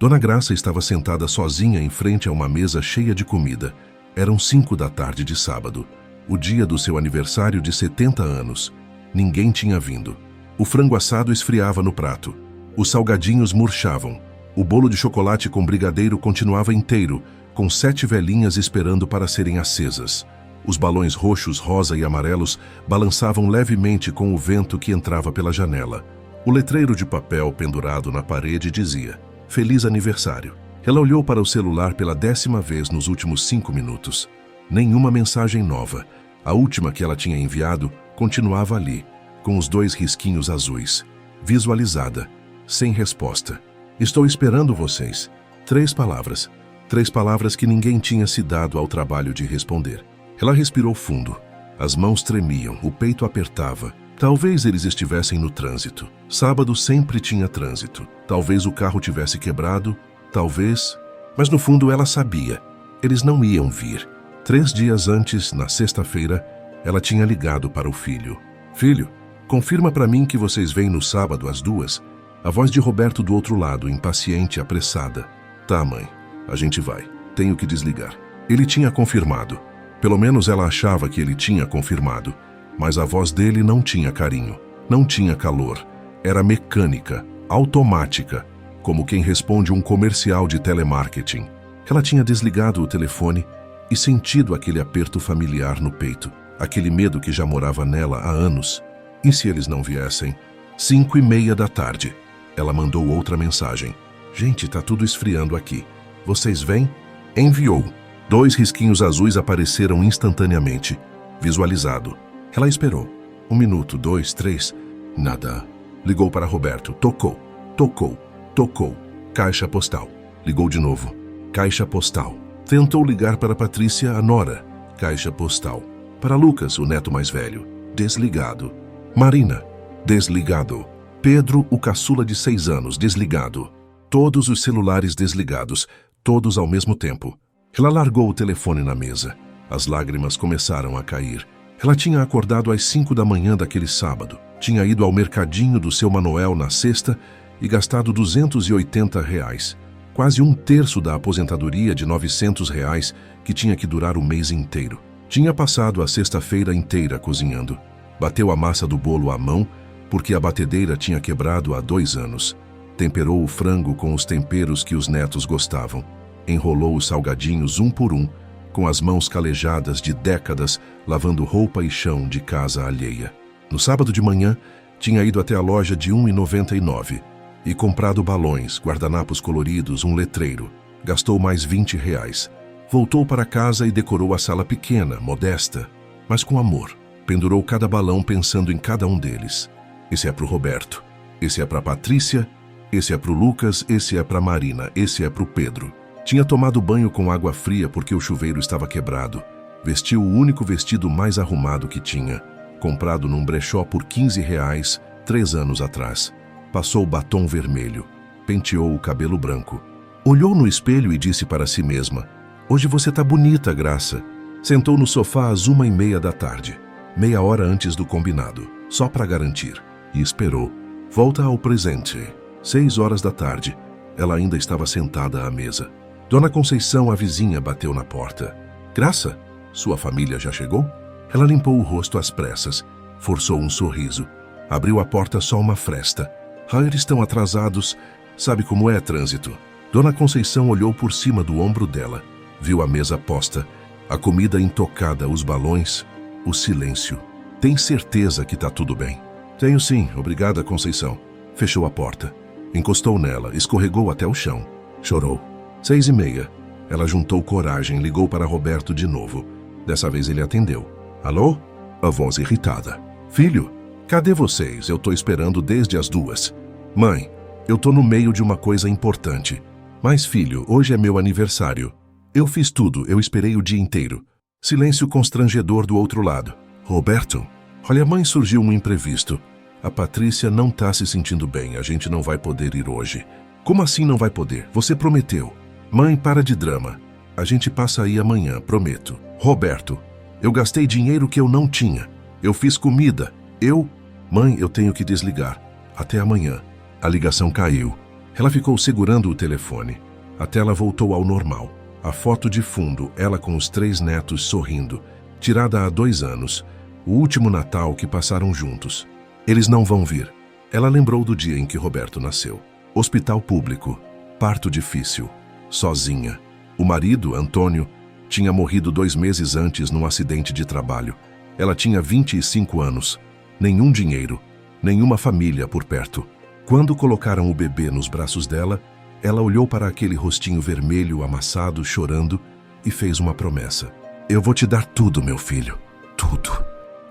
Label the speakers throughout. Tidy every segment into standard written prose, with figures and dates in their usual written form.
Speaker 1: Dona Graça estava sentada sozinha em frente a uma mesa cheia de comida. Eram 5 da tarde de sábado, o dia do seu aniversário de 70 anos. Ninguém tinha vindo. O frango assado esfriava no prato. Os salgadinhos murchavam. O bolo de chocolate com brigadeiro continuava inteiro, com 7 velinhas esperando para serem acesas. Os balões roxos, rosa e amarelos balançavam levemente com o vento que entrava pela janela. O letreiro de papel pendurado na parede dizia: Feliz aniversário. Ela olhou para o celular pela 10ª vez nos últimos 5 minutos. Nenhuma mensagem nova. A última que ela tinha enviado continuava ali, com os 2 risquinhos azuis. Visualizada, sem resposta. Estou esperando vocês. 3 palavras. 3 palavras que ninguém tinha se dado ao trabalho de responder. Ela respirou fundo. As mãos tremiam, o peito apertava. Talvez eles estivessem no trânsito. Sábado sempre tinha trânsito. Talvez o carro tivesse quebrado, talvez... Mas no fundo ela sabia. Eles não iam vir. 3 dias antes, na sexta-feira, ela tinha ligado para o filho. Filho, confirma para mim que vocês vêm no sábado às 2. A voz de Roberto do outro lado, impaciente, apressada. Tá, mãe, a gente vai. Tenho que desligar. Ele tinha confirmado. Pelo menos ela achava que ele tinha confirmado. Mas a voz dele não tinha carinho, não tinha calor. Era mecânica, automática, como quem responde um comercial de telemarketing. Ela tinha desligado o telefone e sentido aquele aperto familiar no peito, aquele medo que já morava nela há anos. E se eles não viessem? 5:30 da tarde. Ela mandou outra mensagem. Gente, tá tudo esfriando aqui. Vocês vêm? Enviou. 2 risquinhos azuis apareceram instantaneamente. Visualizado. Ela esperou. 1 minuto, 2, 3. Nada. Ligou para Roberto. Tocou. Tocou. Tocou. Caixa postal. Ligou de novo. Caixa postal. Tentou ligar para Patrícia, a nora. Caixa postal. Para Lucas, o neto mais velho. Desligado. Marina. Desligado. Pedro, o caçula de 6 anos. Desligado. Todos os celulares desligados. Todos ao mesmo tempo. Ela largou o telefone na mesa. As lágrimas começaram a cair. Ela tinha acordado às 5 da manhã daquele sábado. Tinha ido ao mercadinho do seu Manuel na sexta e gastado R$280. Quase 1/3 da aposentadoria de R$900 que tinha que durar o mês inteiro. Tinha passado a sexta-feira inteira cozinhando. Bateu a massa do bolo à mão, porque a batedeira tinha quebrado há 2 anos. Temperou o frango com os temperos que os netos gostavam. Enrolou os salgadinhos um por um, com as mãos calejadas de décadas, lavando roupa e chão de casa alheia. No sábado de manhã, tinha ido até a loja de R$1,99 e comprado balões, guardanapos coloridos, um letreiro. Gastou mais R$20. Voltou para casa e decorou a sala pequena, modesta, mas com amor. Pendurou cada balão pensando em cada um deles. Esse é para o Roberto, esse é para a Patrícia, esse é para o Lucas, esse é para a Marina, esse é para o Pedro. Tinha tomado banho com água fria porque o chuveiro estava quebrado. Vestiu o único vestido mais arrumado que tinha, comprado num brechó por R$15, 3 anos atrás. Passou batom vermelho, penteou o cabelo branco. Olhou no espelho e disse para si mesma: Hoje você tá bonita, Graça. Sentou no sofá às 1:30 da tarde, meia hora antes do combinado, só para garantir, e esperou. Volta ao presente. 6 horas da tarde. Ela ainda estava sentada à mesa. Dona Conceição, a vizinha, bateu na porta. Graça, sua família já chegou? Ela limpou o rosto às pressas, forçou um sorriso. Abriu a porta só uma fresta. Eles estão atrasados. Sabe como é trânsito? Dona Conceição olhou por cima do ombro dela. Viu a mesa posta, a comida intocada, os balões, o silêncio. Tem certeza que tá tudo bem? Tenho sim, obrigada, Conceição. Fechou a porta. Encostou nela, escorregou até o chão. Chorou. 6:30. Ela juntou coragem, ligou para Roberto de novo. Dessa vez ele atendeu. Alô? A voz irritada. Filho, cadê vocês? Eu tô esperando desde as 2. Mãe, eu tô no meio de uma coisa importante. Mas filho, hoje é meu aniversário. Eu fiz tudo, eu esperei o dia inteiro. Silêncio constrangedor do outro lado. Roberto, olha, mãe, surgiu um imprevisto. A Patrícia não tá se sentindo bem, a gente não vai poder ir hoje. Como assim não vai poder? Você prometeu. Mãe, para de drama. A gente passa aí amanhã, prometo. Roberto, eu gastei dinheiro que eu não tinha. Eu fiz comida. Mãe, eu tenho que desligar. Até amanhã. A ligação caiu. Ela ficou segurando o telefone. A tela voltou ao normal. A foto de fundo, ela com os 3 netos sorrindo, tirada há 2 anos, o último Natal que passaram juntos. Eles não vão vir. Ela lembrou do dia em que Roberto nasceu. Hospital público, parto difícil, sozinha. O marido, Antônio, tinha morrido 2 meses antes num acidente de trabalho. Ela tinha 25 anos, nenhum dinheiro, nenhuma família por perto. Quando colocaram o bebê nos braços dela, ela olhou para aquele rostinho vermelho amassado, chorando, e fez uma promessa. Eu vou te dar tudo, meu filho, tudo.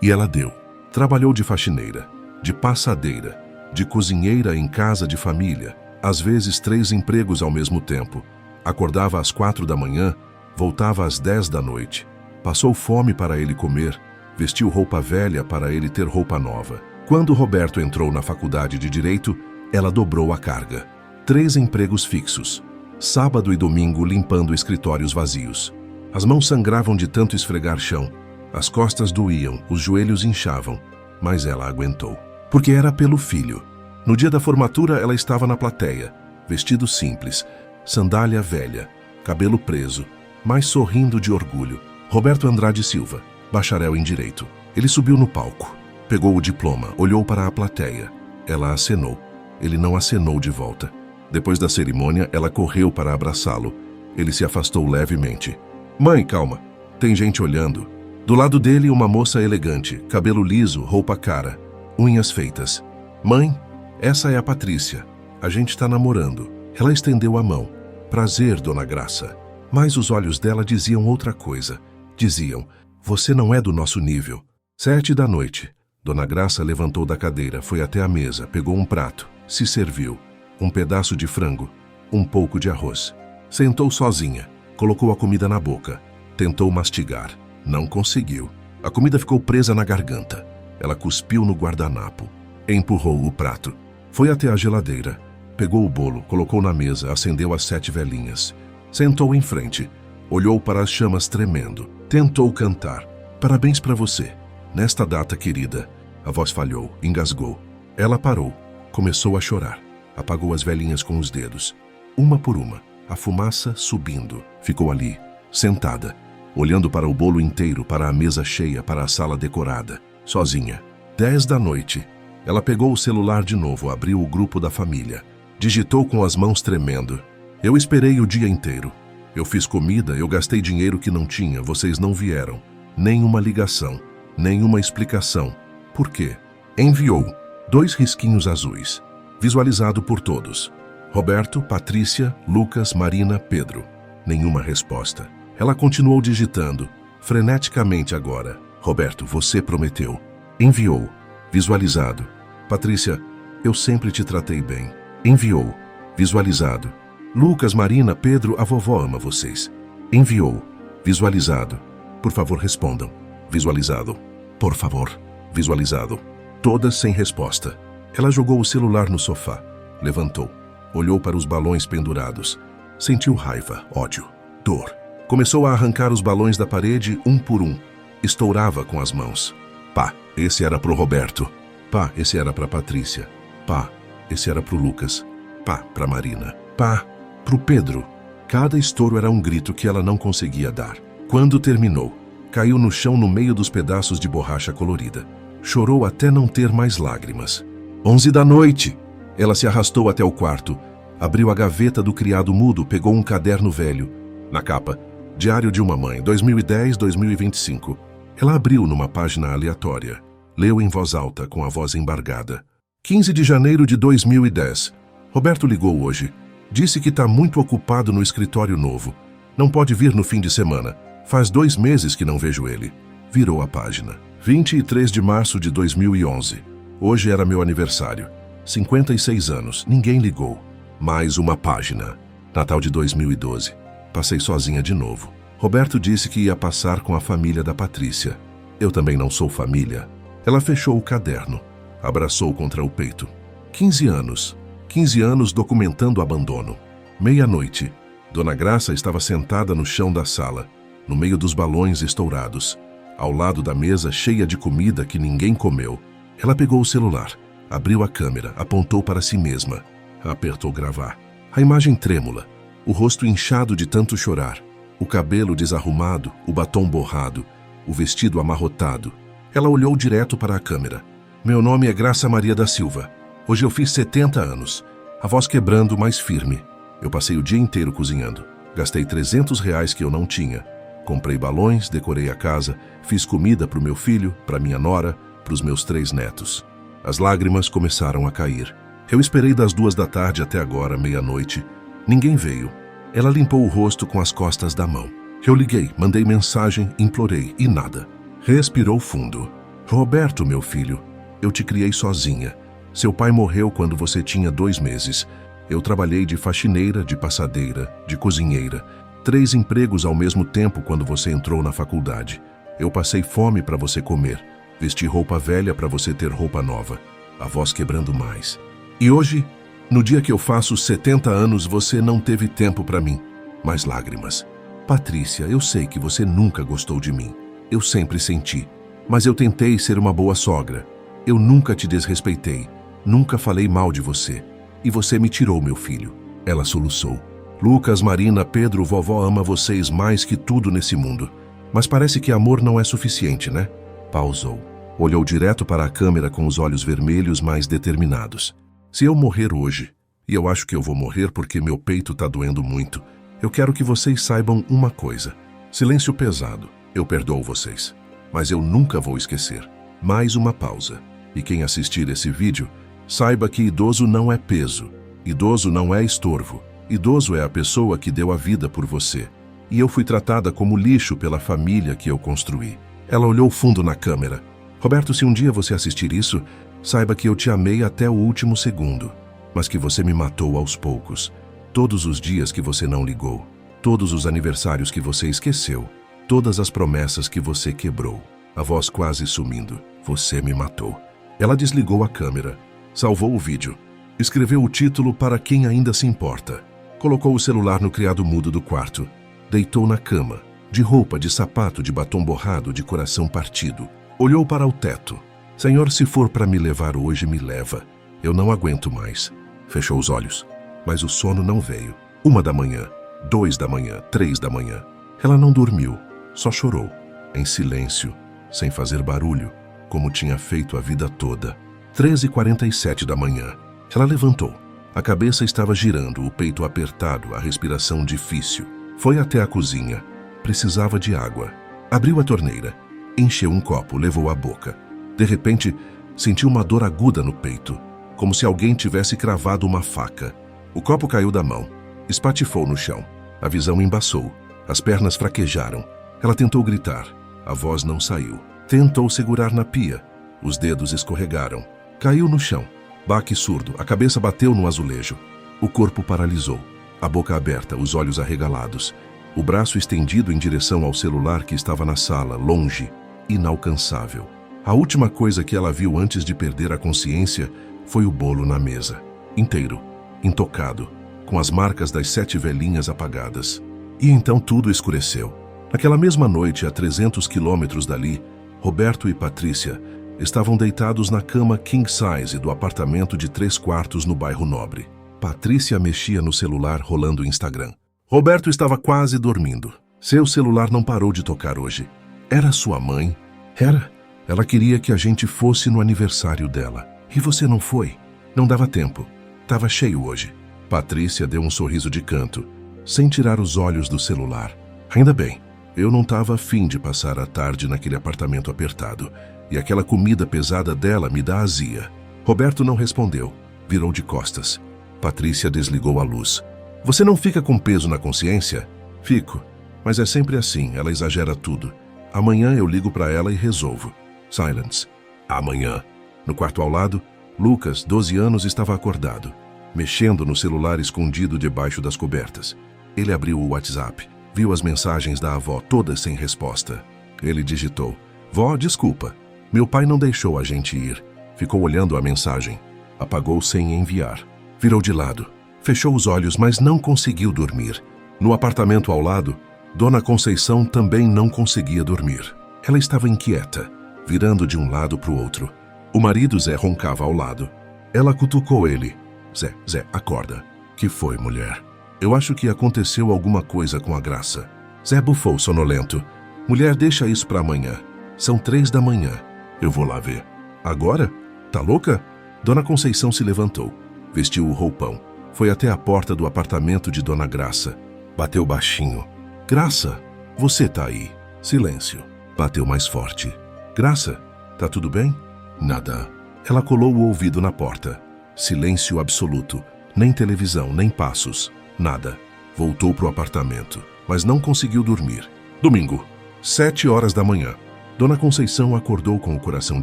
Speaker 1: E ela deu. Trabalhou de faxineira, de passadeira, de cozinheira em casa de família, às vezes 3 empregos ao mesmo tempo. Acordava às 4 da manhã, voltava às 10 da noite. Passou fome para ele comer, vestiu roupa velha para ele ter roupa nova. Quando Roberto entrou na faculdade de Direito, ela dobrou a carga. 3 empregos fixos, sábado e domingo limpando escritórios vazios. As mãos sangravam de tanto esfregar chão, as costas doíam, os joelhos inchavam, mas ela aguentou. Porque era pelo filho. No dia da formatura, ela estava na plateia, vestido simples, sandália velha, cabelo preso, mas sorrindo de orgulho. Roberto Andrade Silva, bacharel em Direito. Ele subiu no palco, pegou o diploma, olhou para a plateia. Ela acenou. Ele não acenou de volta. Depois da cerimônia, ela correu para abraçá-lo. Ele se afastou levemente. Mãe, calma. Tem gente olhando. Do lado dele, uma moça elegante, cabelo liso, roupa cara, unhas feitas. Mãe, essa é a Patrícia. A gente está namorando. Ela estendeu a mão. Prazer, Dona Graça. Mas os olhos dela diziam outra coisa. Diziam, você não é do nosso nível. 7 da noite. Dona Graça levantou da cadeira, foi até a mesa, pegou um prato, se serviu. Um pedaço de frango, um pouco de arroz. Sentou sozinha, colocou a comida na boca. Tentou mastigar. Não conseguiu. A comida ficou presa na garganta. Ela cuspiu no guardanapo. Empurrou o prato. Foi até a geladeira. Pegou o bolo, colocou na mesa, acendeu as 7 velinhas. Sentou em frente. Olhou para as chamas tremendo. Tentou cantar. Parabéns para você. Nesta data querida. A voz falhou, engasgou. Ela parou. Começou a chorar. Apagou as velinhas com os dedos. Uma por uma. A fumaça subindo. Ficou ali, sentada, olhando para o bolo inteiro, para a mesa cheia, para a sala decorada. Sozinha. 10 da noite. Ela pegou o celular de novo, abriu o grupo da família. Digitou com as mãos tremendo. Eu esperei o dia inteiro. Eu fiz comida, eu gastei dinheiro que não tinha, vocês não vieram. Nenhuma ligação, nenhuma explicação. Por quê? Enviou 2 risquinhos azuis. Visualizado por todos. Roberto, Patrícia, Lucas, Marina, Pedro. Nenhuma resposta. Ela continuou digitando, freneticamente agora. Roberto, você prometeu. Enviou. Visualizado. Patrícia, eu sempre te tratei bem. Enviou. Visualizado. Lucas, Marina, Pedro, a vovó ama vocês. Enviou. Visualizado. Por favor, respondam. Visualizado. Por favor. Visualizado. Todas sem resposta. Ela jogou o celular no sofá. Levantou. Olhou para os balões pendurados. Sentiu raiva, ódio, dor. Começou a arrancar os balões da parede, um por um. Estourava com as mãos. Pá, esse era pro Roberto. Pá, esse era pra Patrícia. Pá, esse era pro Lucas. Pá, pra Marina. Pá, pro Pedro. Cada estouro era um grito que ela não conseguia dar. Quando terminou, caiu no chão no meio dos pedaços de borracha colorida. Chorou até não ter mais lágrimas. 11 da noite. Ela se arrastou até o quarto. Abriu a gaveta do criado mudo, pegou um caderno velho. Na capa, Diário de uma Mãe, 2010-2025. Ela abriu numa página aleatória. Leu em voz alta, com a voz embargada. 15 de janeiro de 2010. Roberto ligou hoje. Disse que está muito ocupado no escritório novo. Não pode vir no fim de semana. Faz 2 meses que não vejo ele. Virou a página. 23 de março de 2011. Hoje era meu aniversário. 56 anos. Ninguém ligou. Mais uma página. Natal de 2012. Passei sozinha de novo. Roberto disse que ia passar com a família da Patrícia. Eu também não sou família. Ela fechou o caderno. Abraçou contra o peito. 15 anos. 15 anos documentando o abandono. Meia-noite. Dona Graça estava sentada no chão da sala, no meio dos balões estourados, ao lado da mesa cheia de comida que ninguém comeu. Ela pegou o celular, abriu a câmera, apontou para si mesma, apertou gravar. A imagem trêmula, o rosto inchado de tanto chorar, o cabelo desarrumado, o batom borrado, o vestido amarrotado. Ela olhou direto para a câmera. Meu nome é Graça Maria da Silva. Hoje eu fiz 70 anos. A voz quebrando, mais firme. Eu passei o dia inteiro cozinhando. Gastei R$ 300 que eu não tinha. Comprei balões, decorei a casa, fiz comida para o meu filho, para minha nora, para os meus 3 netos. As lágrimas começaram a cair. Eu esperei das 2 da tarde até agora, meia-noite. Ninguém veio. Ela limpou o rosto com as costas da mão. Eu liguei, mandei mensagem, implorei e nada. Respirou fundo. Roberto, meu filho, eu te criei sozinha. Seu pai morreu quando você tinha 2 meses. Eu trabalhei de faxineira, de passadeira, de cozinheira. 3 empregos ao mesmo tempo quando você entrou na faculdade. Eu passei fome para você comer. Vesti roupa velha para você ter roupa nova. A voz quebrando mais. E hoje, no dia que eu faço 70 anos, você não teve tempo para mim. Mais lágrimas. Patrícia, eu sei que você nunca gostou de mim. Eu sempre senti. Mas eu tentei ser uma boa sogra. Eu nunca te desrespeitei. Nunca falei mal de você. E você me tirou meu filho. Ela soluçou. Lucas, Marina, Pedro, vovó ama vocês mais que tudo nesse mundo. Mas parece que amor não é suficiente, né? Pausou. Olhou direto para a câmera com os olhos vermelhos mais determinados. Se eu morrer hoje, e eu acho que eu vou morrer porque meu peito tá doendo muito, eu quero que vocês saibam uma coisa. Silêncio pesado. Eu perdoo vocês. Mas eu nunca vou esquecer. Mais uma pausa. E quem assistir esse vídeo, saiba que idoso não é peso. Idoso não é estorvo. Idoso é a pessoa que deu a vida por você. E eu fui tratada como lixo pela família que eu construí. Ela olhou fundo na câmera. Roberto, se um dia você assistir isso, saiba que eu te amei até o último segundo, mas que você me matou aos poucos. Todos os dias que você não ligou, todos os aniversários que você esqueceu, todas as promessas que você quebrou. A voz quase sumindo. Você me matou. Ela desligou a câmera, salvou o vídeo, escreveu o título para quem ainda se importa, colocou o celular no criado mudo do quarto, deitou na cama, de roupa, de sapato, de batom borrado, de coração partido. Olhou para o teto. Senhor, se for para me levar hoje, me leva. Eu não aguento mais. Fechou os olhos. Mas o sono não veio. 1 da manhã, 2 da manhã, 3 da manhã. Ela não dormiu, só chorou. Em silêncio, sem fazer barulho, como tinha feito a vida toda. 3h47 da manhã. Ela levantou. A cabeça estava girando, o peito apertado, a respiração difícil. Foi até a cozinha. Precisava de água. Abriu a torneira. Encheu um copo, levou à boca. De repente, sentiu uma dor aguda no peito, como se alguém tivesse cravado uma faca. O copo caiu da mão, espatifou no chão. A visão embaçou, as pernas fraquejaram. Ela tentou gritar, a voz não saiu. Tentou segurar na pia, os dedos escorregaram. Caiu no chão, baque surdo, a cabeça bateu no azulejo. O corpo paralisou, a boca aberta, os olhos arregalados. O braço estendido em direção ao celular que estava na sala, longe, inalcançável. A última coisa que ela viu antes de perder a consciência foi o bolo na mesa, inteiro, intocado, com as marcas das 7 velinhas apagadas. E então tudo escureceu. Naquela mesma noite, a 300 quilômetros dali, Roberto e Patrícia estavam deitados na cama king size do apartamento de 3 quartos no bairro Nobre. Patrícia mexia no celular rolando o Instagram. Roberto estava quase dormindo. Seu celular não parou de tocar hoje. Era sua mãe? Era. Ela queria que a gente fosse no aniversário dela. E você não foi? Não dava tempo. Tava cheio hoje. Patrícia deu um sorriso de canto, sem tirar os olhos do celular. Ainda bem. Eu não estava afim de passar a tarde naquele apartamento apertado. E aquela comida pesada dela me dá azia. Roberto não respondeu. Virou de costas. Patrícia desligou a luz. Você não fica com peso na consciência? Fico. Mas é sempre assim, ela exagera tudo. Amanhã eu ligo para ela e resolvo. Silence. Amanhã. No quarto ao lado, Lucas, 12 anos, estava acordado, mexendo no celular escondido debaixo das cobertas. Ele abriu o WhatsApp, viu as mensagens da avó todas sem resposta. Ele digitou: Vó, desculpa. Meu pai não deixou a gente ir. Ficou olhando a mensagem. Apagou sem enviar. Virou de lado. Fechou os olhos, mas não conseguiu dormir. No apartamento ao lado, Dona Conceição também não conseguia dormir. Ela estava inquieta, virando de um lado para o outro. O marido Zé roncava ao lado. Ela cutucou ele. Zé, acorda. Que foi, mulher? Eu acho que aconteceu alguma coisa com a Graça. Zé bufou sonolento. Mulher, deixa isso para amanhã. São 3 da manhã. Eu vou lá ver. Agora? Tá louca? Dona Conceição se levantou. Vestiu o roupão. Foi até a porta do apartamento de Dona Graça. Bateu baixinho. Graça, você tá aí. Silêncio. Bateu mais forte. Graça, tá tudo bem? Nada. Ela colou o ouvido na porta. Silêncio absoluto. Nem televisão, nem passos. Nada. Voltou pro apartamento, mas não conseguiu dormir. Domingo, 7 horas da manhã. Dona Conceição acordou com o coração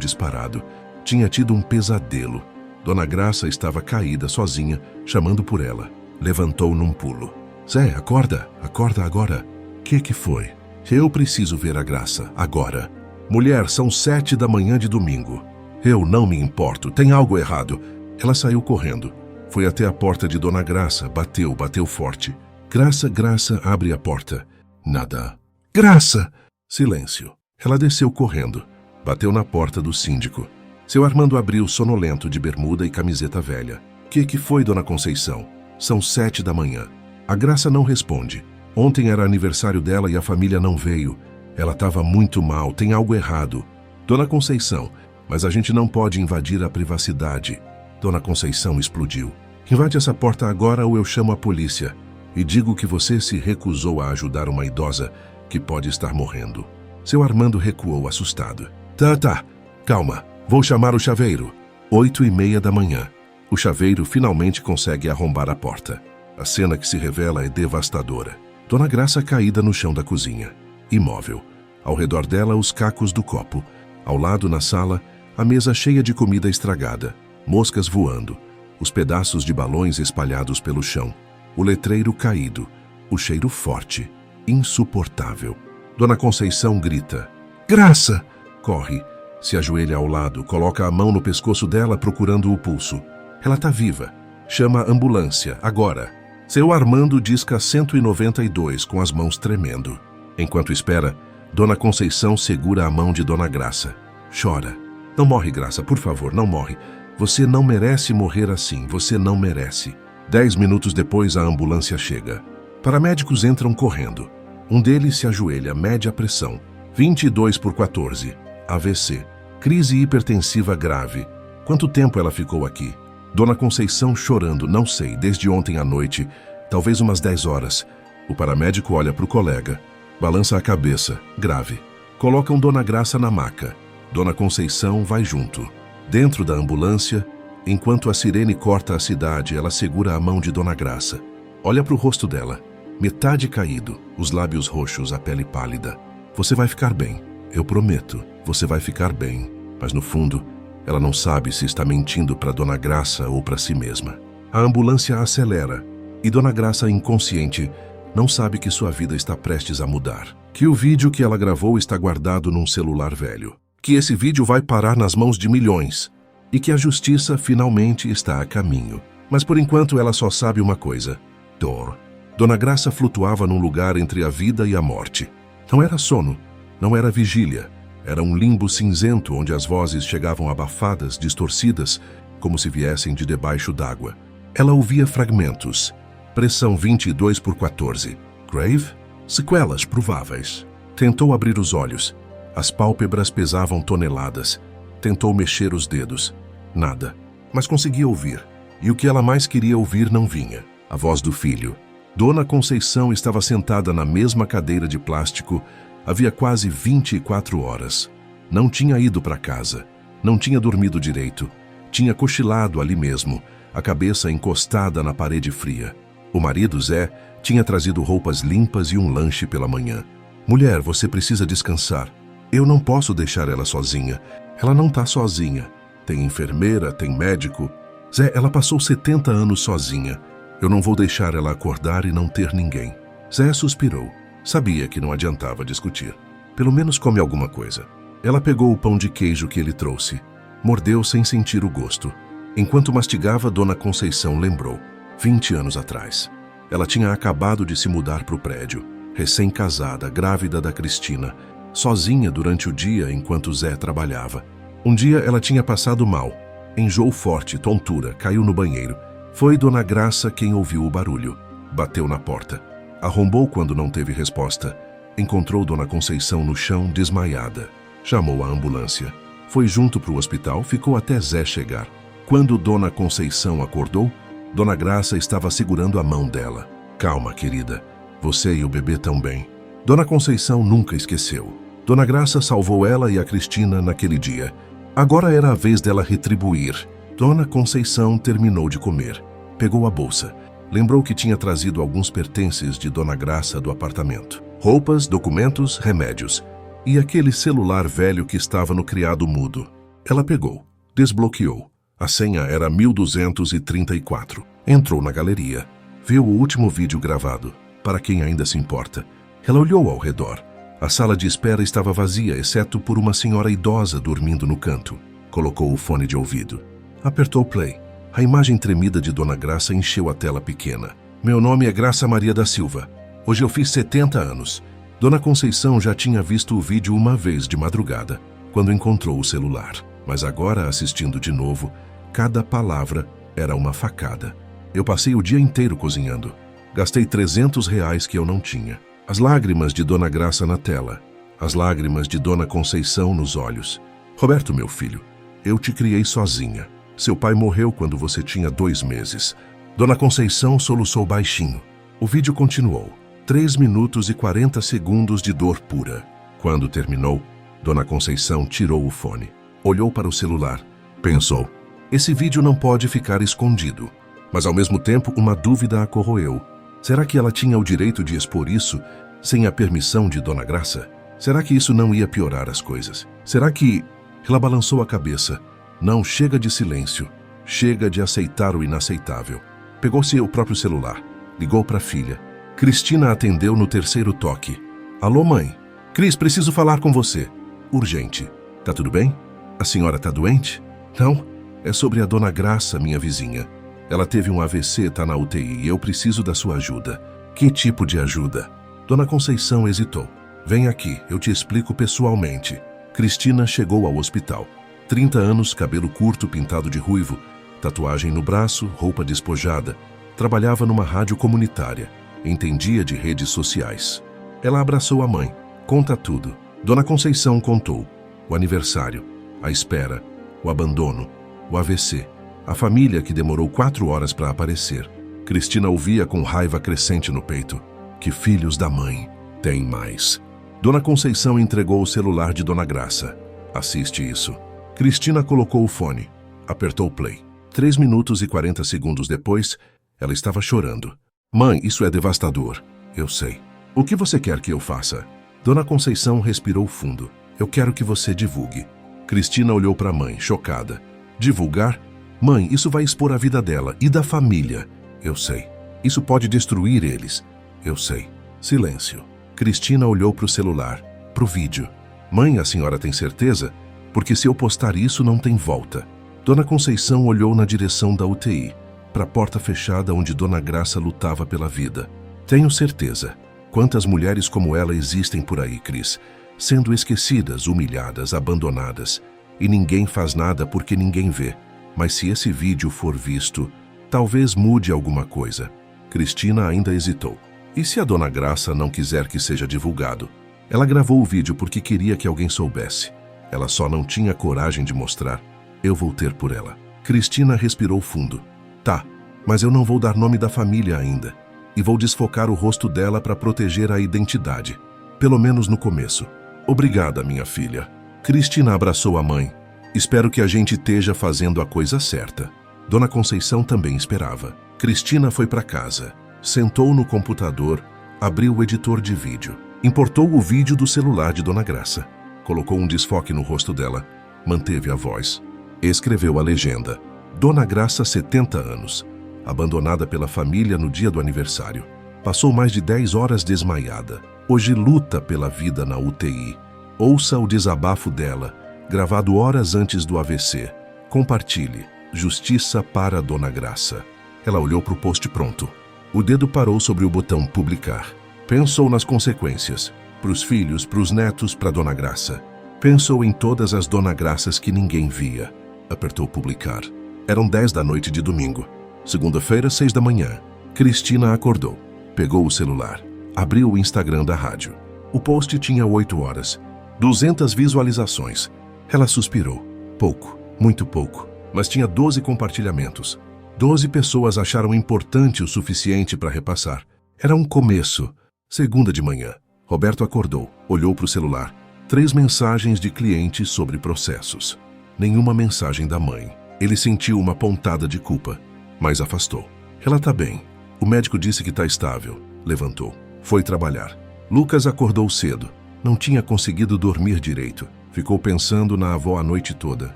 Speaker 1: disparado. Tinha tido um pesadelo. Dona Graça estava caída sozinha, chamando por ela. Levantou num pulo. Zé, acorda, acorda agora. Que foi? Eu preciso ver a Graça, agora. Mulher, são 7 da manhã de domingo. Eu não me importo, tem algo errado. Ela saiu correndo. Foi até a porta de Dona Graça, bateu forte. Graça, abre a porta. Nada. Graça! Silêncio. Ela desceu correndo. Bateu na porta do síndico. Seu Armando abriu sonolento de bermuda e camiseta velha. Que foi, Dona Conceição? São 7 da manhã. A Graça não responde. Ontem era aniversário dela e a família não veio. Ela estava muito mal, tem algo errado. Dona Conceição, mas a gente não pode invadir a privacidade. Dona Conceição explodiu. Invade essa porta agora ou eu chamo a polícia. E digo que você se recusou a ajudar uma idosa que pode estar morrendo. Seu Armando recuou assustado. Tá. Calma. Vou chamar o chaveiro. 8h30 da manhã. O chaveiro finalmente consegue arrombar a porta. A cena que se revela é devastadora. Dona Graça caída no chão da cozinha. Imóvel. Ao redor dela, os cacos do copo. Ao lado, na sala, a mesa cheia de comida estragada. Moscas voando. Os pedaços de balões espalhados pelo chão. O letreiro caído. O cheiro forte. Insuportável. Dona Conceição grita. Graça! Corre. Se ajoelha ao lado, coloca a mão no pescoço dela procurando o pulso. Ela tá viva. Chama a ambulância, agora. Seu Armando disca 192 com as mãos tremendo. Enquanto espera, Dona Conceição segura a mão de Dona Graça. Chora. Não morre, Graça, por favor, não morre. Você não merece morrer assim, você não merece. 10 minutos depois, a ambulância chega. Paramédicos entram correndo. Um deles se ajoelha, mede a pressão. 22/14. AVC. Crise hipertensiva grave. Quanto tempo ela ficou aqui? Dona Conceição chorando, não sei, desde ontem à noite, talvez umas 10 horas. O paramédico olha para o colega, balança a cabeça, grave. Colocam Dona Graça na maca. Dona Conceição vai junto. Dentro da ambulância, enquanto a sirene corta a cidade, ela segura a mão de Dona Graça. Olha para o rosto dela, metade caído, os lábios roxos, a pele pálida. Você vai ficar bem, eu prometo, você vai ficar bem. Mas no fundo, ela não sabe se está mentindo para Dona Graça ou para si mesma. A ambulância acelera e Dona Graça, inconsciente, não sabe que sua vida está prestes a mudar. Que o vídeo que ela gravou está guardado num celular velho. Que esse vídeo vai parar nas mãos de milhões. E que a justiça finalmente está a caminho. Mas por enquanto ela só sabe uma coisa. Dor. Dona Graça flutuava num lugar entre a vida e a morte. Não era sono, não era vigília. Era um limbo cinzento onde as vozes chegavam abafadas, distorcidas, como se viessem de debaixo d'água. Ela ouvia fragmentos. Pressão 22/14. Grave? Sequelas prováveis. Tentou abrir os olhos. As pálpebras pesavam toneladas. Tentou mexer os dedos. Nada. Mas conseguia ouvir. E o que ela mais queria ouvir não vinha. A voz do filho. Dona Conceição estava sentada na mesma cadeira de plástico havia quase 24 horas. Não tinha ido para casa. Não tinha dormido direito. Tinha cochilado ali mesmo, a cabeça encostada na parede fria. O marido, Zé, tinha trazido roupas limpas e um lanche pela manhã. Mulher, você precisa descansar. Eu não posso deixar ela sozinha. Ela não está sozinha. Tem enfermeira, tem médico. Zé, ela passou 70 anos sozinha. Eu não vou deixar ela acordar e não ter ninguém. Zé suspirou. Sabia que não adiantava discutir. Pelo menos come alguma coisa. Ela pegou o pão de queijo que ele trouxe. Mordeu sem sentir o gosto. Enquanto mastigava, Dona Conceição lembrou. 20 anos atrás. Ela tinha acabado de se mudar para o prédio. Recém-casada, grávida da Cristina. Sozinha durante o dia enquanto Zé trabalhava. Um dia ela tinha passado mal. Enjoo forte, tontura, caiu no banheiro. Foi Dona Graça quem ouviu o barulho. Bateu na porta. Arrombou quando não teve resposta. Encontrou Dona Conceição no chão, desmaiada. Chamou a ambulância. Foi junto para o hospital, ficou até Zé chegar. Quando Dona Conceição acordou, Dona Graça estava segurando a mão dela. Calma, querida. Você e o bebê estão bem. Dona Conceição nunca esqueceu. Dona Graça salvou ela e a Cristina naquele dia. Agora era a vez dela retribuir. Dona Conceição terminou de comer. Pegou a bolsa. Lembrou que tinha trazido alguns pertences de Dona Graça do apartamento. Roupas, documentos, remédios. E aquele celular velho que estava no criado mudo. Ela pegou. Desbloqueou. A senha era 1234. Entrou na galeria. Viu o último vídeo gravado. Para quem ainda se importa. Ela olhou ao redor. A sala de espera estava vazia, exceto por uma senhora idosa dormindo no canto. Colocou o fone de ouvido. Apertou play. A imagem tremida de Dona Graça encheu a tela pequena. Meu nome é Graça Maria da Silva. Hoje eu fiz 70 anos. Dona Conceição já tinha visto o vídeo uma vez de madrugada, quando encontrou o celular. Mas agora, assistindo de novo, cada palavra era uma facada. Eu passei o dia inteiro cozinhando. Gastei R$300 que eu não tinha. As lágrimas de Dona Graça na tela. As lágrimas de Dona Conceição nos olhos. Roberto, meu filho, eu te criei sozinha. Seu pai morreu quando você tinha 2 meses. Dona Conceição soluçou baixinho. O vídeo continuou. 3 minutos e 40 segundos de dor pura. Quando terminou, Dona Conceição tirou o fone. Olhou para o celular. Pensou, esse vídeo não pode ficar escondido. Mas ao mesmo tempo, uma dúvida a corroeu. Será que ela tinha o direito de expor isso sem a permissão de Dona Graça? Será que isso não ia piorar as coisas? Será que... Ela balançou a cabeça. Não, chega de silêncio. Chega de aceitar o inaceitável. Pegou seu próprio celular. Ligou para a filha. Cristina atendeu no 3º toque. Alô, mãe? Cris, preciso falar com você. Urgente. Tá tudo bem? A senhora tá doente? Não. É sobre a Dona Graça, minha vizinha. Ela teve um AVC, tá na UTI e eu preciso da sua ajuda. Que tipo de ajuda? Dona Conceição hesitou. Vem aqui, eu te explico pessoalmente. Cristina chegou ao hospital. 30 anos, cabelo curto pintado de ruivo, tatuagem no braço, roupa despojada. Trabalhava numa rádio comunitária. Entendia de redes sociais. Ela abraçou a mãe. Conta tudo. Dona Conceição contou. O aniversário, a espera, o abandono, o AVC. A família que demorou 4 horas para aparecer. Cristina ouvia com raiva crescente no peito. Que filhos da mãe. Tem mais. Dona Conceição entregou o celular de Dona Graça. Assiste isso. Cristina colocou o fone. Apertou o play. 3 minutos e 40 segundos depois, ela estava chorando. Mãe, isso é devastador. Eu sei. O que você quer que eu faça? Dona Conceição respirou fundo. Eu quero que você divulgue. Cristina olhou para a mãe, chocada. Divulgar? Mãe, isso vai expor a vida dela e da família. Eu sei. Isso pode destruir eles. Eu sei. Silêncio. Cristina olhou para o celular, para o vídeo. Mãe, a senhora tem certeza? Porque se eu postar isso, não tem volta. Dona Conceição olhou na direção da UTI, para a porta fechada onde Dona Graça lutava pela vida. Tenho certeza. Quantas mulheres como ela existem por aí, Cris, sendo esquecidas, humilhadas, abandonadas. E ninguém faz nada porque ninguém vê. Mas se esse vídeo for visto, talvez mude alguma coisa. Cristina ainda hesitou. E se a Dona Graça não quiser que seja divulgado? Ela gravou o vídeo porque queria que alguém soubesse. Ela só não tinha coragem de mostrar. Eu vou ter por ela. Cristina respirou fundo. Tá, mas eu não vou dar nome da família ainda. E vou desfocar o rosto dela para proteger a identidade. Pelo menos no começo. Obrigada, minha filha. Cristina abraçou a mãe. Espero que a gente esteja fazendo a coisa certa. Dona Conceição também esperava. Cristina foi para casa. Sentou no computador, abriu o editor de vídeo. Importou o vídeo do celular de Dona Graça. Colocou um desfoque no rosto dela. Manteve a voz. Escreveu a legenda. Dona Graça, 70 anos. Abandonada pela família no dia do aniversário. Passou mais de 10 horas desmaiada. Hoje luta pela vida na UTI. Ouça o desabafo dela, gravado horas antes do AVC. Compartilhe. Justiça para Dona Graça. Ela olhou para o post pronto. O dedo parou sobre o botão publicar. Pensou nas consequências. Para os filhos, para os netos, para Dona Graça. Pensou em todas as Dona Graças que ninguém via. Apertou publicar. Eram 10 da noite de domingo. Segunda-feira, 6 da manhã. Cristina acordou. Pegou o celular. Abriu o Instagram da rádio. O post tinha 8 horas. 200 visualizações. Ela suspirou. Pouco, muito pouco. Mas tinha 12 compartilhamentos. 12 pessoas acharam importante o suficiente para repassar. Era um começo. Segunda de manhã. Roberto acordou. Olhou para o celular. 3 mensagens de clientes sobre processos. Nenhuma mensagem da mãe. Ele sentiu uma pontada de culpa, mas afastou. Ela tá bem. O médico disse que tá estável. Levantou. Foi trabalhar. Lucas acordou cedo. Não tinha conseguido dormir direito. Ficou pensando na avó a noite toda.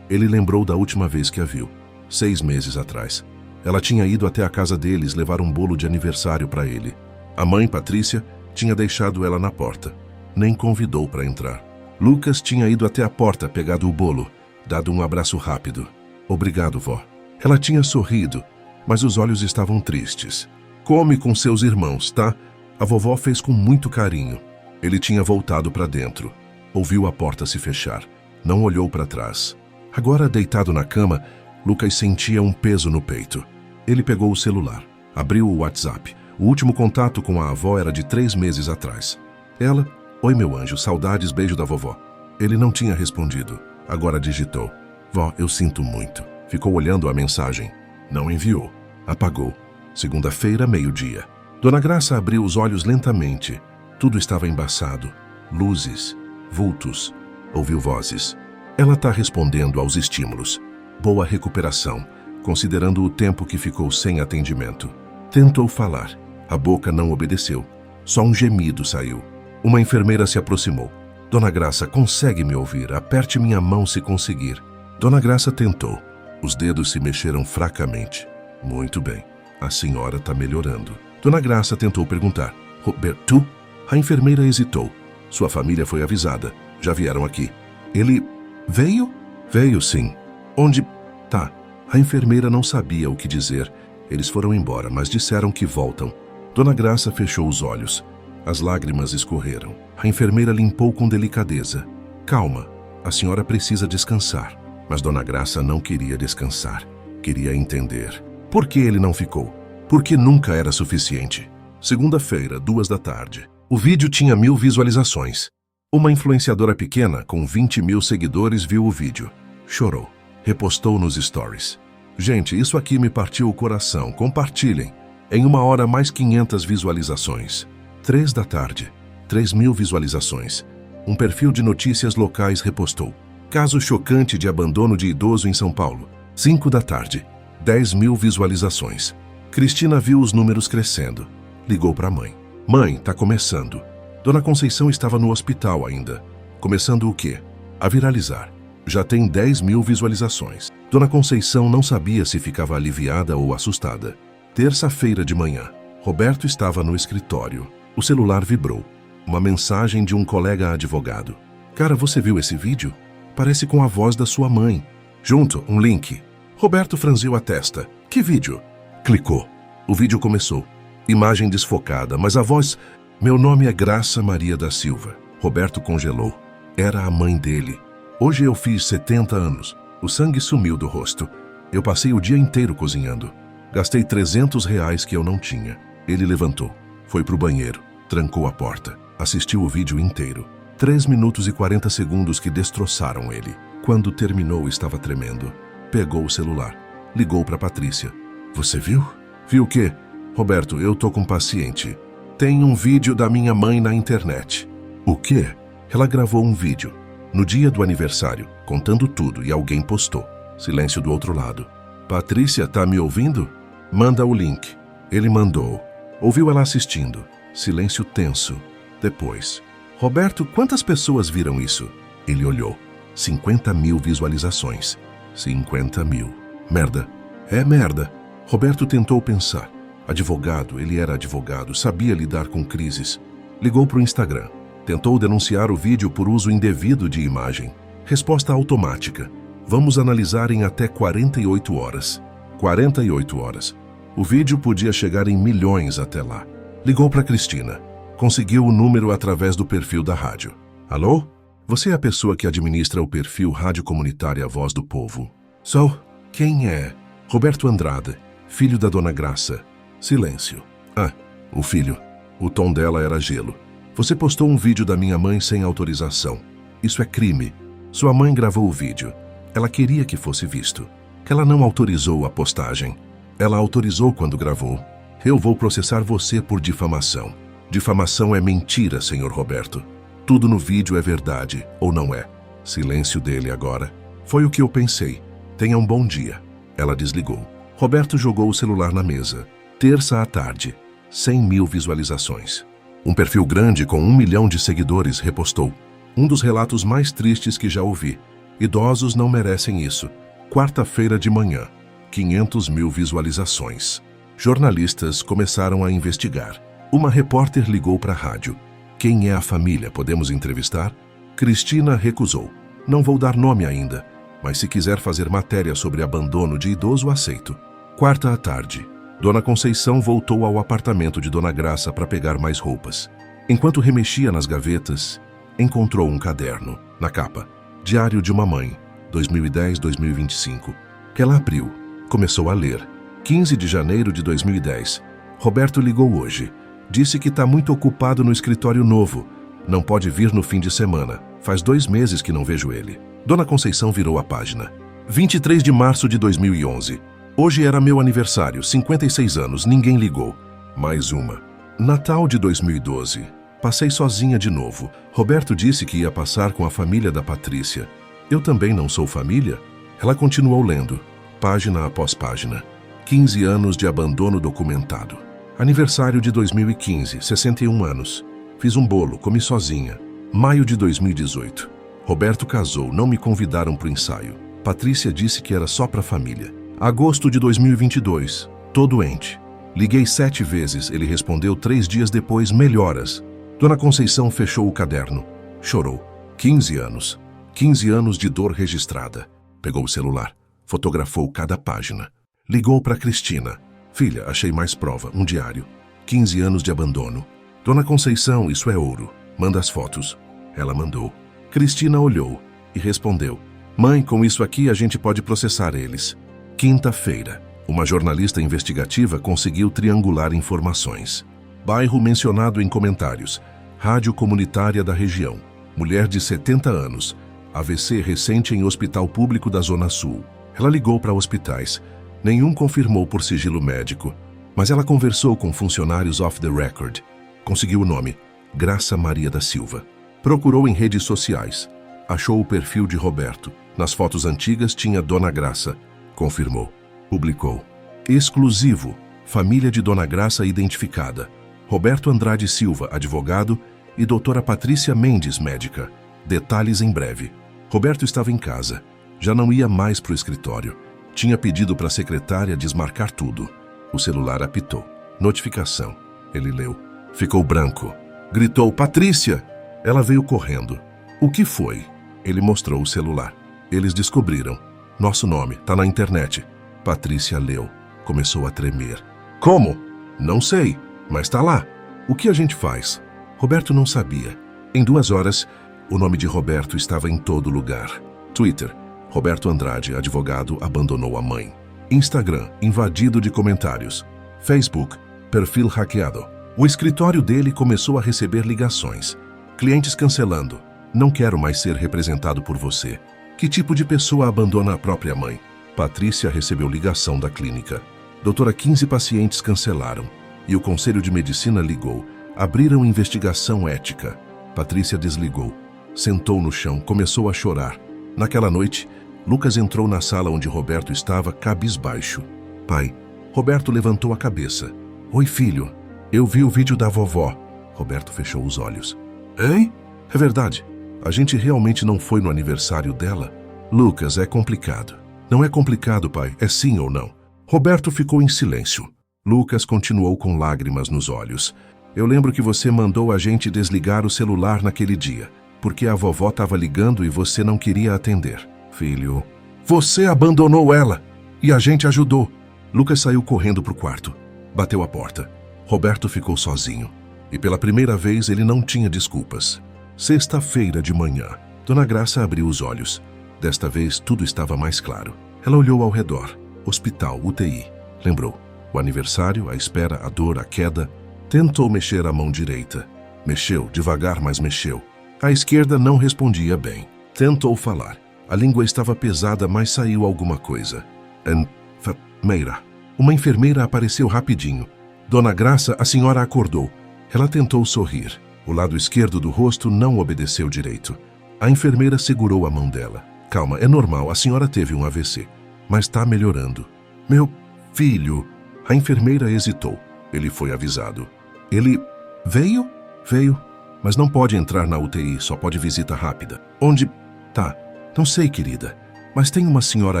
Speaker 1: Ele lembrou da última vez que a viu. 6 meses atrás. Ela tinha ido até a casa deles levar um bolo de aniversário para ele. A mãe, Patrícia, tinha deixado ela na porta. Nem convidou para entrar. Lucas tinha ido até a porta, pegado o bolo, dado um abraço rápido. Obrigado, vó. Ela tinha sorrido, mas os olhos estavam tristes. Come com seus irmãos, tá? A vovó fez com muito carinho. Ele tinha voltado para dentro. Ouviu a porta se fechar. Não olhou para trás. Agora, deitado na cama, Lucas sentia um peso no peito. Ele pegou o celular. Abriu o WhatsApp. O último contato com a avó era de 3 meses atrás. Ela: oi, meu anjo, saudades, beijo da vovó. Ele não tinha respondido. Agora digitou: vó, eu sinto muito. Ficou olhando a mensagem. Não enviou. Apagou. Segunda-feira, meio-dia. Dona Graça abriu os olhos lentamente. Tudo estava embaçado. Luzes, vultos. Ouviu vozes. Ela está respondendo aos estímulos. Boa recuperação, considerando o tempo que ficou sem atendimento. Tentou falar. A boca não obedeceu. Só um gemido saiu. Uma enfermeira se aproximou. Dona Graça, consegue me ouvir? Aperte minha mão se conseguir. Dona Graça tentou. Os dedos se mexeram fracamente. Muito bem. A senhora está melhorando. Dona Graça tentou perguntar. Roberto? A enfermeira hesitou. Sua família foi avisada. Já vieram aqui. Ele veio? Veio, sim. Onde? Tá. A enfermeira não sabia o que dizer. Eles foram embora, mas disseram que voltam. Dona Graça fechou os olhos. As lágrimas escorreram. A enfermeira limpou com delicadeza. Calma, a senhora precisa descansar. Mas Dona Graça não queria descansar. Queria entender. Por que ele não ficou? Porque nunca era suficiente. Segunda-feira, 2 da tarde. O vídeo tinha 1000 visualizações. Uma influenciadora pequena, com 20 mil seguidores, viu o vídeo. Chorou. Repostou nos stories. Gente, isso aqui me partiu o coração. Compartilhem. Em 1 hora, mais 500 visualizações. 3 da tarde. 3.000 visualizações. Um perfil de notícias locais repostou. Caso chocante de abandono de idoso em São Paulo. 5 da tarde. 10.000 visualizações. Cristina viu os números crescendo. Ligou para a mãe. Mãe, tá começando. Dona Conceição estava no hospital ainda. Começando o quê? A viralizar. Já tem 10.000 visualizações. Dona Conceição não sabia se ficava aliviada ou assustada. Terça-feira de manhã. Roberto estava no escritório. O celular vibrou. Uma mensagem de um colega advogado. Cara, você viu esse vídeo? Parece com a voz da sua mãe. Junto, um link. Roberto franziu a testa. Que vídeo? Clicou. O vídeo começou. Imagem desfocada, mas a voz... Meu nome é Graça Maria da Silva. Roberto congelou. Era a mãe dele. Hoje eu fiz 70 anos. O sangue sumiu do rosto. Eu passei o dia inteiro cozinhando. Gastei R$300 que eu não tinha. Ele levantou. Foi pro banheiro. Trancou a porta. Assistiu o vídeo inteiro. 3 minutos e 40 segundos que destroçaram ele. Quando terminou, estava tremendo. Pegou o celular. Ligou para Patrícia. Você viu? Viu o quê? Roberto, eu tô com paciente. Tem um vídeo da minha mãe na internet. O quê? Ela gravou um vídeo. No dia do aniversário, contando tudo, e alguém postou. Silêncio do outro lado. Patrícia, tá me ouvindo? Manda o link. Ele mandou. Ouviu ela assistindo. Silêncio tenso. Depois. Roberto, quantas pessoas viram isso? Ele olhou. 50.000 visualizações. 50.000. Merda. É merda. Roberto tentou pensar. Advogado, ele era advogado, sabia lidar com crises. Ligou para o Instagram. Tentou denunciar o vídeo por uso indevido de imagem. Resposta automática. Vamos analisar em até 48 horas. 48 horas. O vídeo podia chegar em milhões até lá. Ligou para Cristina. Conseguiu o número através do perfil da rádio. Alô? Você é a pessoa que administra o perfil Rádio Comunitária Voz do Povo? Sou. Quem é? Roberto Andrade. Filho da Dona Graça. Silêncio. Ah, o filho. O tom dela era gelo. Você postou um vídeo da minha mãe sem autorização. Isso é crime. Sua mãe gravou o vídeo. Ela queria que fosse visto. Ela não autorizou a postagem. Ela autorizou quando gravou. Eu vou processar você por difamação. Difamação é mentira, senhor Roberto. Tudo no vídeo é verdade, ou não é? Silêncio dele agora. Foi o que eu pensei. Tenha um bom dia. Ela desligou. Roberto jogou o celular na mesa. Terça à tarde. 100 mil visualizações. Um perfil grande com 1 milhão de seguidores repostou. Um dos relatos mais tristes que já ouvi. Idosos não merecem isso. Quarta-feira de manhã. 500 mil visualizações. Jornalistas começaram a investigar. Uma repórter ligou para a rádio. Quem é a família? Podemos entrevistar? Cristina recusou. Não vou dar nome ainda, mas se quiser fazer matéria sobre abandono de idoso, aceito. Quarta à tarde. Dona Conceição voltou ao apartamento de Dona Graça para pegar mais roupas. Enquanto remexia nas gavetas, encontrou um caderno. Na capa, Diário de uma Mãe, 2010-2025, que ela abriu. Começou a ler. 15 de janeiro de 2010. Roberto ligou hoje. Disse que está muito ocupado no escritório novo. Não pode vir no fim de semana. Faz 2 meses que não vejo ele. Dona Conceição virou a página. 23 de março de 2011. Hoje era meu aniversário, 56 anos, ninguém ligou. Mais uma. Natal de 2012. Passei sozinha de novo. Roberto disse que ia passar com a família da Patrícia. Eu também não sou família? Ela continuou lendo, página após página. 15 anos de abandono documentado. Aniversário de 2015, 61 anos. Fiz um bolo, comi sozinha. Maio de 2018. Roberto casou, não me convidaram para o ensaio. Patrícia disse que era só para a família. Agosto de 2022. Tô doente. Liguei 7 vezes, ele respondeu 3 dias depois, melhoras. Dona Conceição fechou o caderno. Chorou. 15 anos. 15 anos de dor registrada. Pegou o celular. Fotografou cada página. Ligou para Cristina. Filha, achei mais prova, um diário. 15 anos de abandono. Dona Conceição, isso é ouro. Manda as fotos. Ela mandou. Cristina olhou e respondeu. Mãe, com isso aqui a gente pode processar eles. Quinta-feira. Uma jornalista investigativa conseguiu triangular informações. Bairro mencionado em comentários. Rádio comunitária da região. Mulher de 70 anos. AVC recente em hospital público da Zona Sul. Ela ligou para hospitais. Nenhum confirmou por sigilo médico. Mas ela conversou com funcionários off the record. Conseguiu o nome. Graça Maria da Silva. Procurou em redes sociais. Achou o perfil de Roberto. Nas fotos antigas tinha Dona Graça. Confirmou. Publicou. Exclusivo. Família de Dona Graça identificada. Roberto Andrade Silva, advogado, e doutora Patrícia Mendes, médica. Detalhes em breve. Roberto estava em casa. Já não ia mais para o escritório. Tinha pedido para a secretária desmarcar tudo. O celular apitou. Notificação. Ele leu. Ficou branco. Gritou, Patrícia! Ela veio correndo. O que foi? Ele mostrou o celular. Eles descobriram. Nosso nome, tá na internet. Patrícia leu. Começou a tremer. Como? Não sei, mas tá lá. O que a gente faz? Roberto não sabia. Em 2 horas, o nome de Roberto estava em todo lugar. Twitter. Roberto Andrade, advogado, abandonou a mãe. Instagram, invadido de comentários. Facebook, perfil hackeado. O escritório dele começou a receber ligações. Clientes cancelando. Não quero mais ser representado por você. Que tipo de pessoa abandona a própria mãe? Patrícia recebeu ligação da clínica. Doutora, 15 pacientes cancelaram. E o Conselho de Medicina ligou. Abriram investigação ética. Patrícia desligou. Sentou no chão, começou a chorar. Naquela noite, Lucas entrou na sala onde Roberto estava, cabisbaixo. Pai, Roberto levantou a cabeça. Oi, filho. Eu vi o vídeo da vovó. Roberto fechou os olhos. Hein? É verdade. A gente realmente não foi no aniversário dela? Lucas, é complicado. Não é complicado, pai. É sim ou não? Roberto ficou em silêncio. Lucas continuou com lágrimas nos olhos. Eu lembro que você mandou a gente desligar o celular naquele dia, porque a vovó estava ligando e você não queria atender. Filho, você abandonou ela e a gente ajudou. Lucas saiu correndo para o quarto. Bateu a porta. Roberto ficou sozinho. E pela primeira vez ele não tinha desculpas. Sexta-feira de manhã. Dona Graça abriu os olhos. Desta vez tudo estava mais claro. Ela olhou ao redor. Hospital, UTI. Lembrou. O aniversário, a espera, a dor, a queda. Tentou mexer a mão direita. Mexeu, devagar, mas mexeu. A esquerda não respondia bem. Tentou falar. A língua estava pesada, mas saiu alguma coisa. Enfermeira. Uma enfermeira apareceu rapidinho. Dona Graça, a senhora acordou. Ela tentou sorrir. O lado esquerdo do rosto não obedeceu direito. A enfermeira segurou a mão dela. Calma, é normal, a senhora teve um AVC. Mas está melhorando. Meu filho. A enfermeira hesitou. Ele foi avisado. Ele veio? Veio. Mas não pode entrar na UTI, só pode visita rápida. Onde? Tá. Não sei, querida. Mas tem uma senhora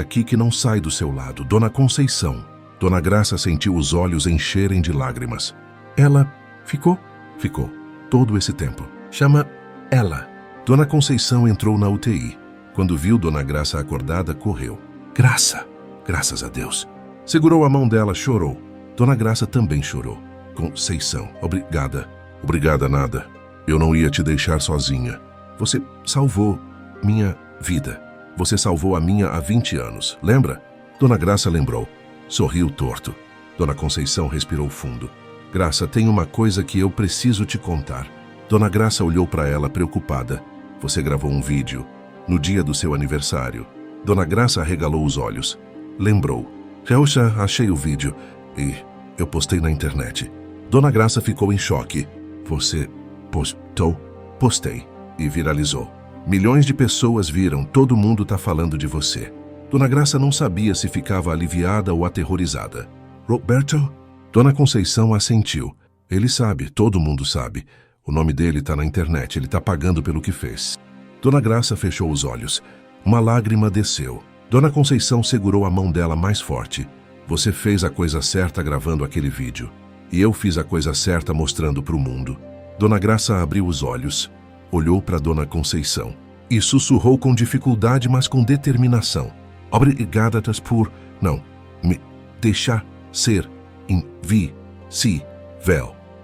Speaker 1: aqui que não sai do seu lado, Dona Conceição. Dona Graça sentiu os olhos encherem de lágrimas. Ela ficou? Ficou. Todo esse tempo. Chama ela. Dona Conceição entrou na UTI. Quando viu Dona Graça acordada, correu. Graça! Graças a Deus. Segurou a mão dela, chorou. Dona Graça também chorou. Conceição, obrigada. Obrigada nada. Eu não ia te deixar sozinha. Você salvou minha vida. Você salvou a minha há 20 anos, lembra? Dona Graça lembrou. Sorriu torto. Dona Conceição respirou fundo. Graça, tem uma coisa que eu preciso te contar. Dona Graça olhou para ela preocupada. Você gravou um vídeo. No dia do seu aniversário. Dona Graça arregalou os olhos. Lembrou. Eu já achei o vídeo e eu postei na internet. Dona Graça ficou em choque. Você postou? Postei. E viralizou. Milhões de pessoas viram, todo mundo tá falando de você. Dona Graça não sabia se ficava aliviada ou aterrorizada. Roberto? Dona Conceição assentiu. Ele sabe, todo mundo sabe. O nome dele tá na internet, ele tá pagando pelo que fez. Dona Graça fechou os olhos. Uma lágrima desceu. Dona Conceição segurou a mão dela mais forte. Você fez a coisa certa gravando aquele vídeo. E eu fiz a coisa certa mostrando pro mundo. Dona Graça abriu os olhos. Olhou para Dona Conceição e sussurrou com dificuldade, mas com determinação. Obrigada por não me deixar ser invisível.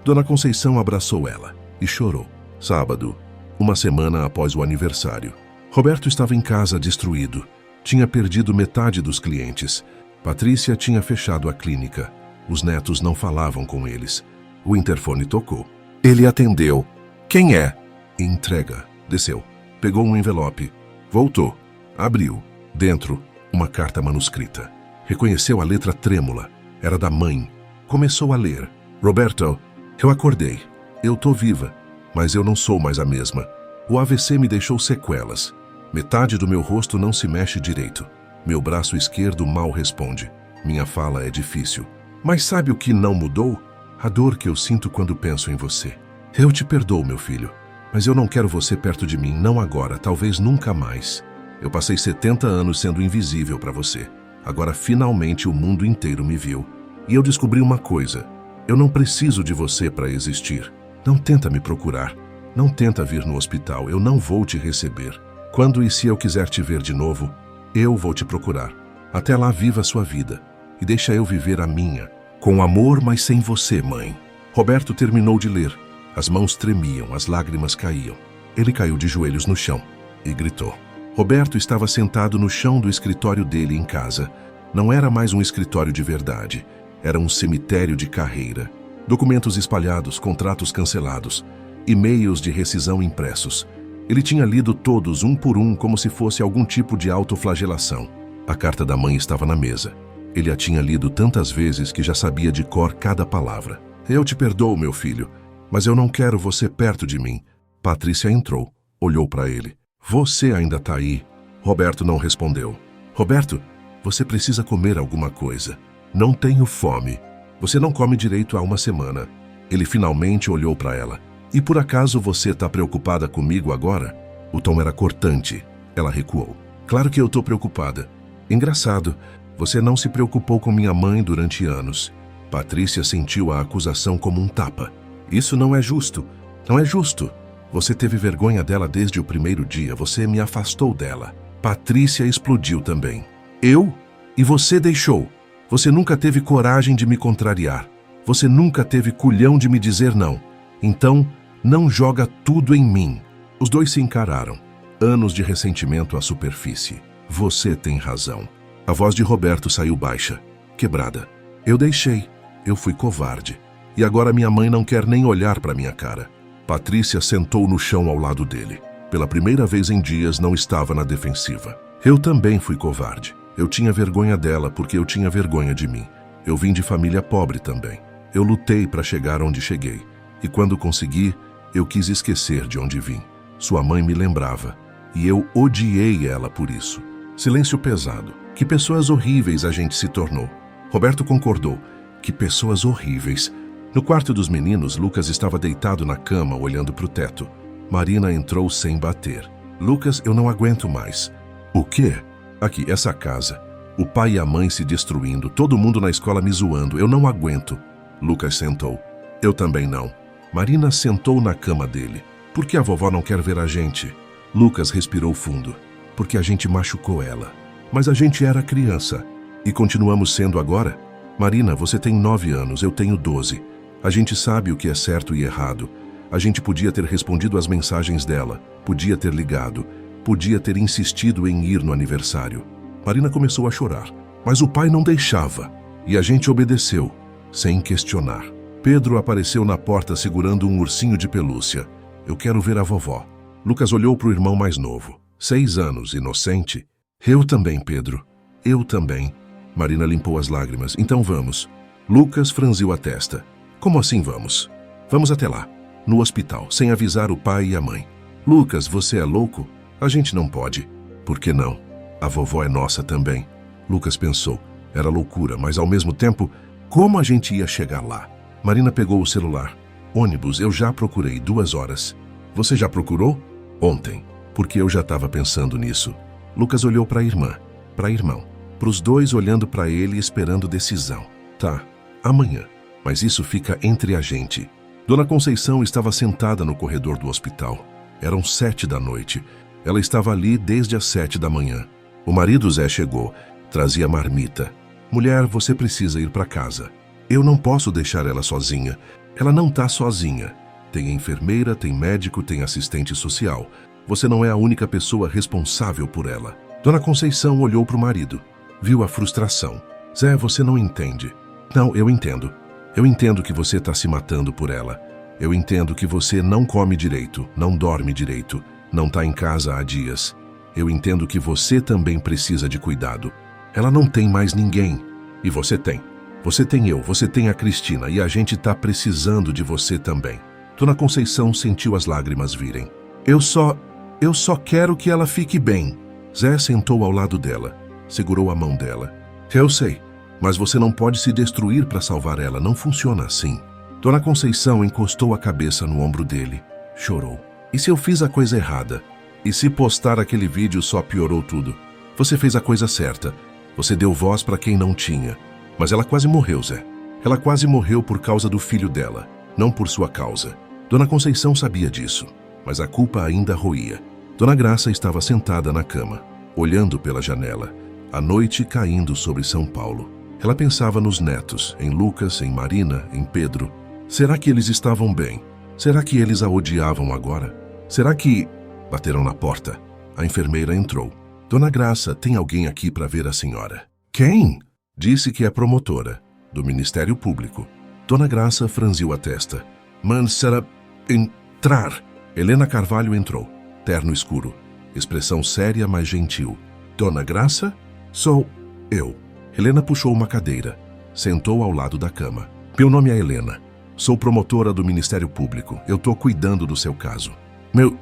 Speaker 1: Dona Conceição abraçou ela e chorou. Sábado, uma semana após o aniversário. Roberto estava em casa destruído. Tinha perdido metade dos clientes. Patrícia tinha fechado a clínica. Os netos não falavam com eles. O interfone tocou. Ele atendeu. Quem é? Entrega. Desceu. Pegou um envelope. Voltou. Abriu. Dentro, uma carta manuscrita. Reconheceu a letra trêmula. Era da mãe. Começou a ler. Roberto, eu acordei. Eu tô viva, mas eu não sou mais a mesma. O AVC me deixou sequelas. Metade do meu rosto não se mexe direito. Meu braço esquerdo mal responde. Minha fala é difícil. Mas sabe o que não mudou? A dor que eu sinto quando penso em você. Eu te perdoo, meu filho. Mas eu não quero você perto de mim, não agora, talvez nunca mais. Eu passei 70 anos sendo invisível para você. Agora, finalmente, o mundo inteiro me viu. E eu descobri uma coisa. Eu não preciso de você para existir. Não tenta me procurar. Não tenta vir no hospital. Eu não vou te receber. Quando e se eu quiser te ver de novo, eu vou te procurar. Até lá, viva a sua vida. E deixa eu viver a minha. Com amor, mas sem você, mãe. Roberto terminou de ler. As mãos tremiam, as lágrimas caíam. Ele caiu de joelhos no chão e gritou. Roberto estava sentado no chão do escritório dele em casa. Não era mais um escritório de verdade. Era um cemitério de carreira. Documentos espalhados, contratos cancelados, e-mails de rescisão impressos. Ele tinha lido todos, um por um, como se fosse algum tipo de autoflagelação. A carta da mãe estava na mesa. Ele a tinha lido tantas vezes que já sabia de cor cada palavra. Eu te perdoo, meu filho. Mas eu não quero você perto de mim. Patrícia entrou, olhou para ele. Você ainda tá aí? Roberto não respondeu. Roberto, você precisa comer alguma coisa. Não tenho fome. Você não come direito há uma semana. Ele finalmente olhou para ela. E por acaso você tá preocupada comigo agora? O tom era cortante. Ela recuou. Claro que eu tô preocupada. Engraçado, você não se preocupou com minha mãe durante anos. Patrícia sentiu a acusação como um tapa. Isso não é justo. Não é justo. Você teve vergonha dela desde o primeiro dia. Você me afastou dela. Patrícia explodiu também. Eu? E você deixou. Você nunca teve coragem de me contrariar. Você nunca teve culhão de me dizer não. Então, não joga tudo em mim. Os dois se encararam. Anos de ressentimento à superfície. Você tem razão. A voz de Roberto saiu baixa, quebrada. Eu deixei. Eu fui covarde. E agora minha mãe não quer nem olhar para minha cara. Patrícia sentou no chão ao lado dele. Pela primeira vez em dias não estava na defensiva. Eu também fui covarde. Eu tinha vergonha dela porque eu tinha vergonha de mim. Eu vim de família pobre também. Eu lutei para chegar onde cheguei. E quando consegui, eu quis esquecer de onde vim. Sua mãe me lembrava. E eu odiei ela por isso. Silêncio pesado. Que pessoas horríveis a gente se tornou. Roberto concordou. Que pessoas horríveis. No quarto dos meninos, Lucas estava deitado na cama, olhando para o teto. Marina entrou sem bater. Lucas, eu não aguento mais. O quê? Aqui, essa casa. O pai e a mãe se destruindo, todo mundo na escola me zoando. Eu não aguento. Lucas sentou. Eu também não. Marina sentou na cama dele. Por que a vovó não quer ver a gente? Lucas respirou fundo. Porque a gente machucou ela. Mas a gente era criança. E continuamos sendo agora? Marina, você tem 9 anos, eu tenho 12. A gente sabe o que é certo e errado. A gente podia ter respondido às mensagens dela, podia ter ligado, podia ter insistido em ir no aniversário. Marina começou a chorar, mas o pai não deixava. E a gente obedeceu, sem questionar. Pedro apareceu na porta segurando um ursinho de pelúcia. Eu quero ver a vovó. Lucas olhou para o irmão mais novo. 6 anos, inocente. Eu também, Pedro. Eu também. Marina limpou as lágrimas. Então vamos. Lucas franziu a testa. Como assim vamos? Vamos até lá, no hospital, sem avisar o pai e a mãe. Lucas, você é louco? A gente não pode. Por que não? A vovó é nossa também. Lucas pensou. Era loucura, mas ao mesmo tempo, como a gente ia chegar lá? Marina pegou o celular. Ônibus, eu já procurei 2 horas. Você já procurou? Ontem, porque eu já estava pensando nisso. Lucas olhou para a irmã, para irmão, para os dois olhando para ele esperando decisão. Tá, amanhã. Mas isso fica entre a gente. Dona Conceição estava sentada no corredor do hospital. Eram 7 da noite. Ela estava ali desde as 7 da manhã. O marido Zé chegou, trazia marmita. Mulher, você precisa ir para casa. Eu não posso deixar ela sozinha. Ela não está sozinha. Tem enfermeira, tem médico, tem assistente social. Você não é a única pessoa responsável por ela. Dona Conceição olhou para o marido. Viu a frustração. Zé, você não entende. Não, eu entendo. Eu entendo que você está se matando por ela. Eu entendo que você não come direito, não dorme direito, não está em casa há dias. Eu entendo que você também precisa de cuidado. Ela não tem mais ninguém. E você tem. Você tem eu, você tem a Cristina e a gente está precisando de você também. Dona Conceição sentiu as lágrimas virem. Eu só quero que ela fique bem. Zé sentou ao lado dela, segurou a mão dela. Eu sei. Mas você não pode se destruir para salvar ela, não funciona assim. Dona Conceição encostou a cabeça no ombro dele, chorou. E se eu fiz a coisa errada? E se postar aquele vídeo só piorou tudo? Você fez a coisa certa. Você deu voz para quem não tinha. Mas ela quase morreu, Zé. Ela quase morreu por causa do filho dela, não por sua causa. Dona Conceição sabia disso, mas a culpa ainda roía. Dona Graça estava sentada na cama, olhando pela janela, a noite caindo sobre São Paulo. Ela pensava nos netos, em Lucas, em Marina, em Pedro. Será que eles estavam bem? Será que eles a odiavam agora? Será que... Bateram na porta. A enfermeira entrou. Dona Graça, tem alguém aqui para ver a senhora. Quem? Disse que é promotora, do Ministério Público. Dona Graça franziu a testa. Mas será... Entrar. Helena Carvalho entrou. Terno escuro. Expressão séria, mas gentil. Dona Graça? Sou eu. Helena puxou uma cadeira. Sentou ao lado da cama. Meu nome é Helena. Sou promotora do Ministério Público. Eu tô cuidando do seu caso. Meu...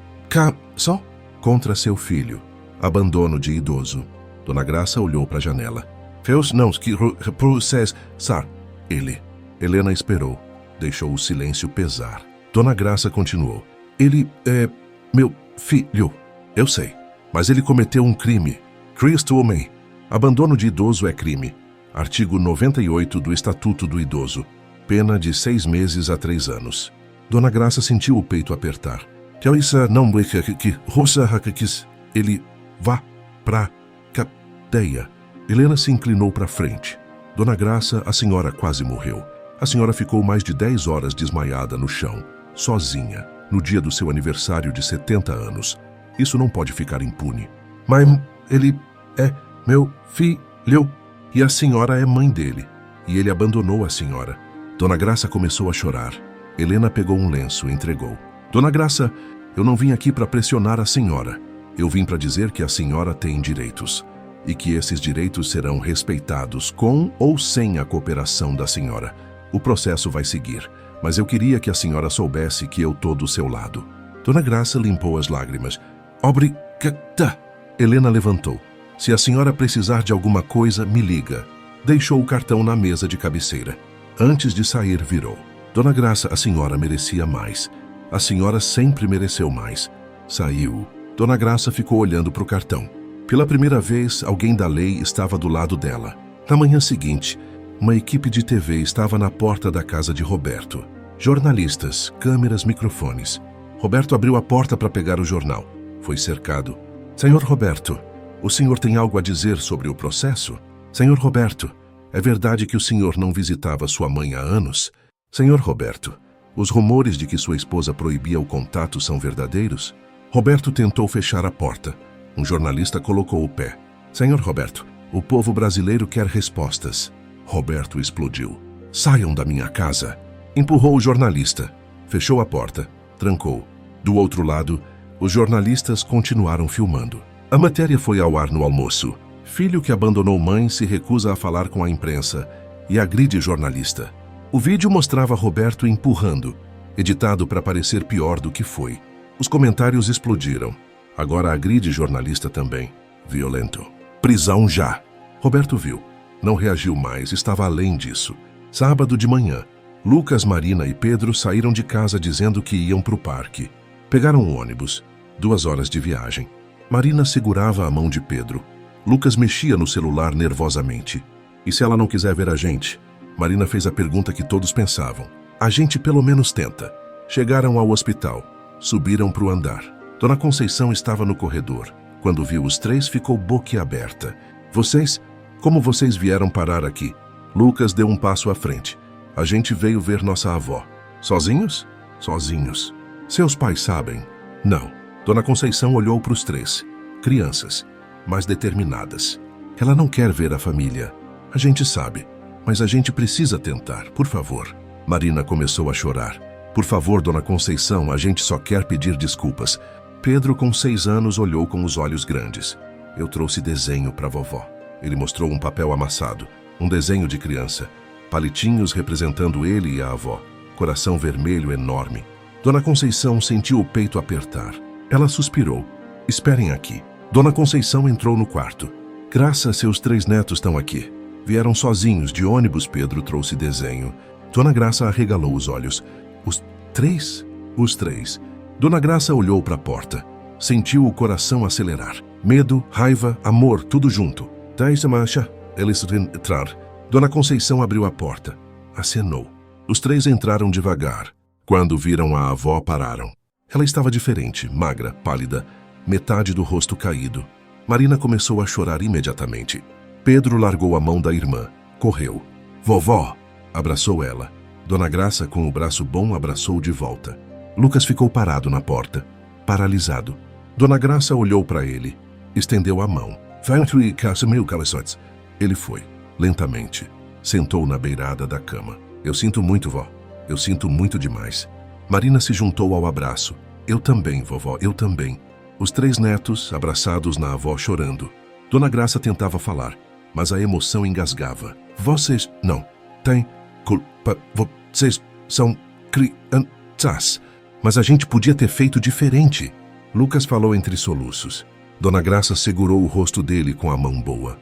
Speaker 1: Só? Contra seu filho. Abandono de idoso. Dona Graça olhou para a janela. Feus não, que processar. Ele. Helena esperou. Deixou o silêncio pesar. Dona Graça continuou. Ele é... meu filho. Eu sei. Mas ele cometeu um crime. Cristo homem. Abandono de idoso é crime. Artigo 98 do Estatuto do Idoso. Pena de 6 meses a 3 anos. Dona Graça sentiu o peito apertar. Não ele vá pra cadeia. Helena se inclinou para frente. Dona Graça, a senhora quase morreu. A senhora ficou mais de 10 horas desmaiada no chão, sozinha, no dia do seu aniversário de 70 anos. Isso não pode ficar impune. Mas ele é... meu filho, e a senhora é mãe dele. e ele abandonou a senhora. Dona Graça começou a chorar. Helena pegou um lenço e entregou. Dona Graça, eu não vim aqui para pressionar a senhora. Eu vim para dizer que a senhora tem direitos e que esses direitos serão respeitados com ou sem a cooperação da senhora. O processo vai seguir, mas eu queria que a senhora soubesse que eu tô do seu lado. Dona Graça limpou as lágrimas. Obrigada. Helena levantou. Se a senhora precisar de alguma coisa, me liga. Deixou o cartão na mesa de cabeceira. Antes de sair, virou. Dona Graça, a senhora merecia mais. A senhora sempre mereceu mais. Saiu. Dona Graça ficou olhando para o cartão. Pela primeira vez, alguém da lei estava do lado dela. Na manhã seguinte, uma equipe de TV estava na porta da casa de Roberto. Jornalistas, câmeras, microfones. Roberto abriu a porta para pegar o jornal. Foi cercado. Senhor Roberto, o senhor tem algo a dizer sobre o processo? Senhor Roberto, é verdade que o senhor não visitava sua mãe há anos? Senhor Roberto, os rumores de que sua esposa proibia o contato são verdadeiros? Roberto tentou fechar a porta. Um jornalista colocou o pé. Senhor Roberto, o povo brasileiro quer respostas. Roberto explodiu. Saiam da minha casa. Empurrou o jornalista. Fechou a porta. Trancou. Do outro lado, os jornalistas continuaram filmando. A matéria foi ao ar no almoço. Filho que abandonou mãe se recusa a falar com a imprensa e agride jornalista. O vídeo mostrava Roberto empurrando, editado para parecer pior do que foi. Os comentários explodiram. Agora agride jornalista também. Violento. Prisão já. Roberto viu. Não reagiu mais, estava além disso. Sábado de manhã, Lucas, Marina e Pedro saíram de casa dizendo que iam para o parque. Pegaram um ônibus. 2 horas de viagem. Marina segurava a mão de Pedro. Lucas mexia no celular nervosamente. E se ela não quiser ver a gente? Marina fez a pergunta que todos pensavam. A gente pelo menos tenta. Chegaram ao hospital. Subiram para o andar. Dona Conceição estava no corredor. Quando viu os 3, ficou boquiaberta. Vocês? Como vocês vieram parar aqui? Lucas deu um passo à frente. A gente veio ver nossa avó. Sozinhos? Sozinhos. Seus pais sabem? Não. Dona Conceição olhou para os 3. Crianças, mas determinadas. Ela não quer ver a família. A gente sabe, mas a gente precisa tentar, por favor. Marina começou a chorar. Por favor, Dona Conceição, a gente só quer pedir desculpas. Pedro, com 6 anos, olhou com os olhos grandes. Eu trouxe desenho para vovó. Ele mostrou um papel amassado, um desenho de criança. Palitinhos representando ele e a avó. Coração vermelho enorme. Dona Conceição sentiu o peito apertar. Ela suspirou. Esperem aqui. Dona Conceição entrou no quarto. Graça, seus 3 netos estão aqui. Vieram sozinhos, de ônibus. Pedro trouxe desenho. Dona Graça arregalou os olhos. Os 3? Os 3. Dona Graça olhou para a porta. Sentiu o coração acelerar. Medo, raiva, amor, tudo junto. Deixa marcha. Eles entrar. Dona Conceição abriu a porta. Acenou. Os 3 entraram devagar. Quando viram a avó, pararam. Ela estava diferente, magra, pálida, metade do rosto caído. Marina começou a chorar imediatamente. Pedro largou a mão da irmã. Correu. Vovó! Abraçou ela. Dona Graça, com o braço bom, abraçou de volta. Lucas ficou parado na porta, paralisado. Dona Graça olhou para ele. Estendeu a mão. Ele foi, lentamente. Sentou na beirada da cama. Eu sinto muito, vó. Eu sinto muito demais. Marina se juntou ao abraço. Eu também, vovó, eu também. Os 3 netos, abraçados na avó, chorando. Dona Graça tentava falar, mas a emoção engasgava. Vocês não têm culpa. Vocês são crianças. Mas a gente podia ter feito diferente. Lucas falou entre soluços. Dona Graça segurou o rosto dele com a mão boa.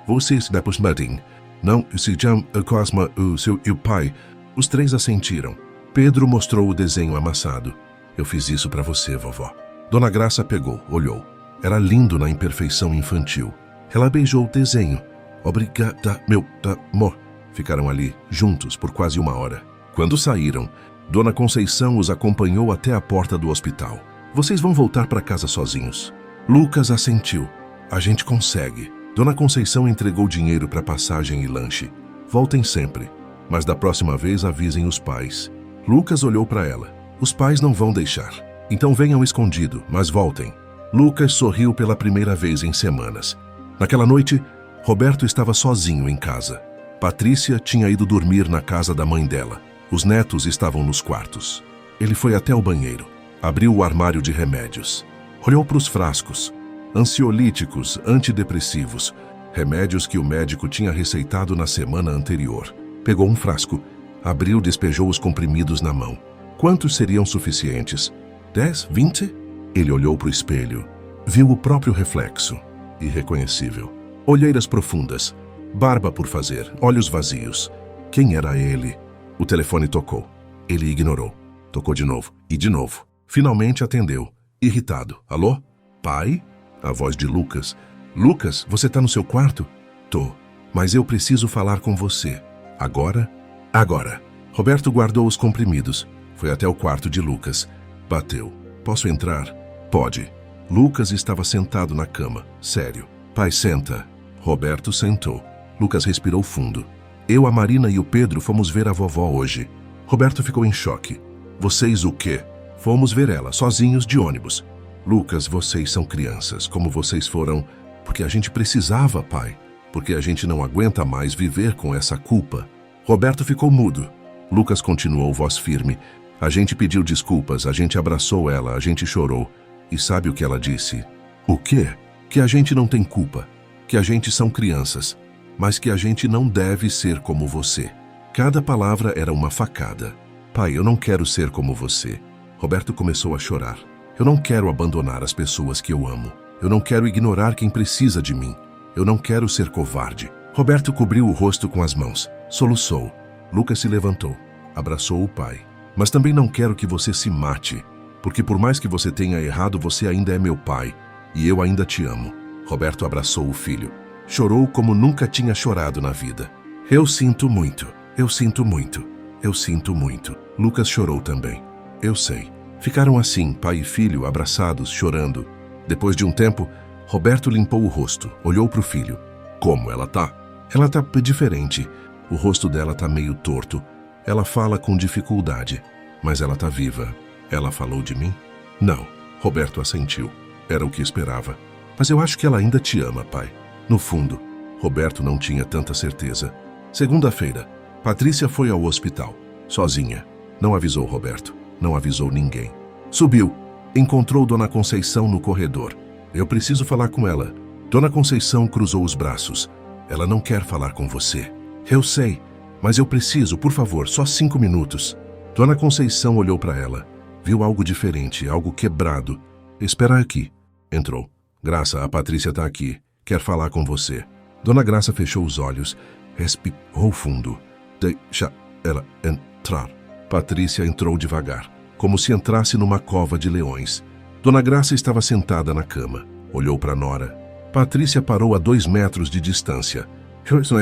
Speaker 1: Vocês depois matem. Não se chama Cosma, o seu e o pai. Os 3 assentiram. Pedro mostrou o desenho amassado. Eu fiz isso para você, vovó. Dona Graça pegou, olhou. Era lindo na imperfeição infantil. Ela beijou o desenho. Obrigada, meu amor. Ficaram ali, juntos, por quase 1 hora. Quando saíram, Dona Conceição os acompanhou até a porta do hospital. Vocês vão voltar para casa sozinhos. Lucas assentiu. A gente consegue. Dona Conceição entregou dinheiro para passagem e lanche. Voltem sempre, mas da próxima vez avisem os pais. Lucas olhou para ela. Os pais não vão deixar. Então venham escondido, mas voltem. Lucas sorriu pela primeira vez em semanas. Naquela noite, Roberto estava sozinho em casa. Patrícia tinha ido dormir na casa da mãe dela. Os netos estavam nos quartos. Ele foi até o banheiro, abriu o armário de remédios. Olhou para os frascos. Ansiolíticos, antidepressivos, remédios que o médico tinha receitado na semana anterior. Pegou um frasco, abriu e despejou os comprimidos na mão. Quantos seriam suficientes? 10? 20? Ele olhou para o espelho. Viu o próprio reflexo. Irreconhecível. Olheiras profundas. Barba por fazer. Olhos vazios. Quem era ele? O telefone tocou. Ele ignorou. Tocou de novo. E de novo. Finalmente atendeu. Irritado. Alô? Pai? A voz de Lucas. Lucas, você tá no seu quarto? Tô. Mas eu preciso falar com você. Agora? Agora. Roberto guardou os comprimidos. Foi até o quarto de Lucas. Bateu. Posso entrar? Pode. Lucas estava sentado na cama. Sério. Pai, senta. Roberto sentou. Lucas respirou fundo. Eu, a Marina e o Pedro fomos ver a vovó hoje. Roberto ficou em choque. Vocês o quê? Fomos ver ela, sozinhos de ônibus. Lucas, vocês são crianças, como vocês foram... Porque a gente precisava, pai. Porque a gente não aguenta mais viver com essa culpa. Roberto ficou mudo. Lucas continuou, voz firme. A gente pediu desculpas, a gente abraçou ela, a gente chorou. E sabe o que ela disse? O quê? Que a gente não tem culpa. Que a gente são crianças. Mas que a gente não deve ser como você. Cada palavra era uma facada. Pai, eu não quero ser como você. Roberto começou a chorar. Eu não quero abandonar as pessoas que eu amo. Eu não quero ignorar quem precisa de mim. Eu não quero ser covarde. Roberto cobriu o rosto com as mãos. Soluçou. Lucas se levantou. Abraçou o pai. Mas também não quero que você se mate. Porque por mais que você tenha errado, você ainda é meu pai. E eu ainda te amo. Roberto abraçou o filho. Chorou como nunca tinha chorado na vida. Eu sinto muito. Eu sinto muito. Eu sinto muito. Lucas chorou também. Eu sei. Ficaram assim, pai e filho, abraçados, chorando. Depois de um tempo, Roberto limpou o rosto, olhou para o filho. Como ela tá? Ela tá diferente. O rosto dela tá meio torto. Ela fala com dificuldade, mas ela tá viva. Ela falou de mim? Não. Roberto assentiu. Era o que esperava. Mas eu acho que ela ainda te ama, pai. No fundo, Roberto não tinha tanta certeza. Segunda-feira, Patrícia foi ao hospital, sozinha. Não avisou Roberto, não avisou ninguém. Subiu. Encontrou Dona Conceição no corredor. Eu preciso falar com ela. Dona Conceição cruzou os braços. Ela não quer falar com você. Eu sei, mas eu preciso, por favor, só 5 minutos. Dona Conceição olhou para ela. Viu algo diferente, algo quebrado. Espera aqui. Entrou. Graça, a Patrícia tá aqui. Quer falar com você. Dona Graça fechou os olhos. Respirou fundo. Deixa ela entrar. Patrícia entrou devagar, como se entrasse numa cova de leões. Dona Graça estava sentada na cama. Olhou para Nora. Patrícia parou a 2 metros de distância.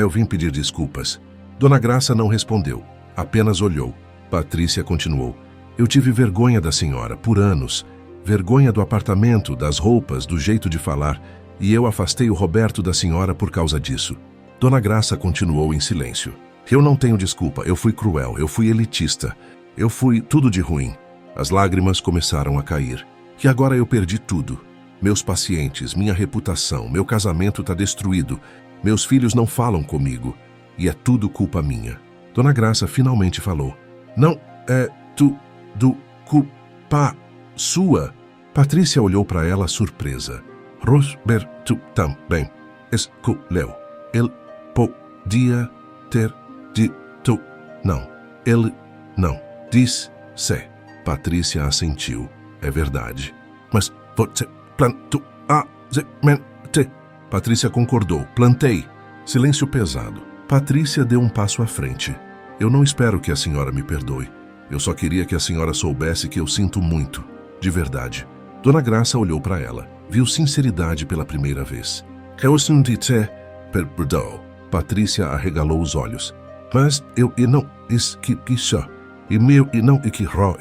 Speaker 1: Eu vim pedir desculpas. Dona Graça não respondeu. Apenas olhou. Patrícia continuou. Eu tive vergonha da senhora, por anos. Vergonha do apartamento, das roupas, do jeito de falar. E eu afastei o Roberto da senhora por causa disso. Dona Graça continuou em silêncio. Eu não tenho desculpa, eu fui cruel, eu fui elitista. Eu fui tudo de ruim. As lágrimas começaram a cair. E agora eu perdi tudo. Meus pacientes, minha reputação, meu casamento está destruído. Meus filhos não falam comigo. E é tudo culpa minha. Dona Graça finalmente falou. Não é tudo culpa sua. Patrícia olhou para ela surpresa. Roberto também escolheu. Ele podia ter dito não. Ele não disse. Patrícia assentiu. É verdade. Mas você plantou a semente. Patrícia concordou. Plantei. Silêncio pesado. Patrícia deu um passo à frente. Eu não espero que a senhora me perdoe. Eu só queria que a senhora soubesse que eu sinto muito. De verdade. Dona Graça olhou para ela. Viu sinceridade pela primeira vez. Eu senti perdão. Patrícia arregalou os olhos. Mas eu não esqueci. E meu e não equiró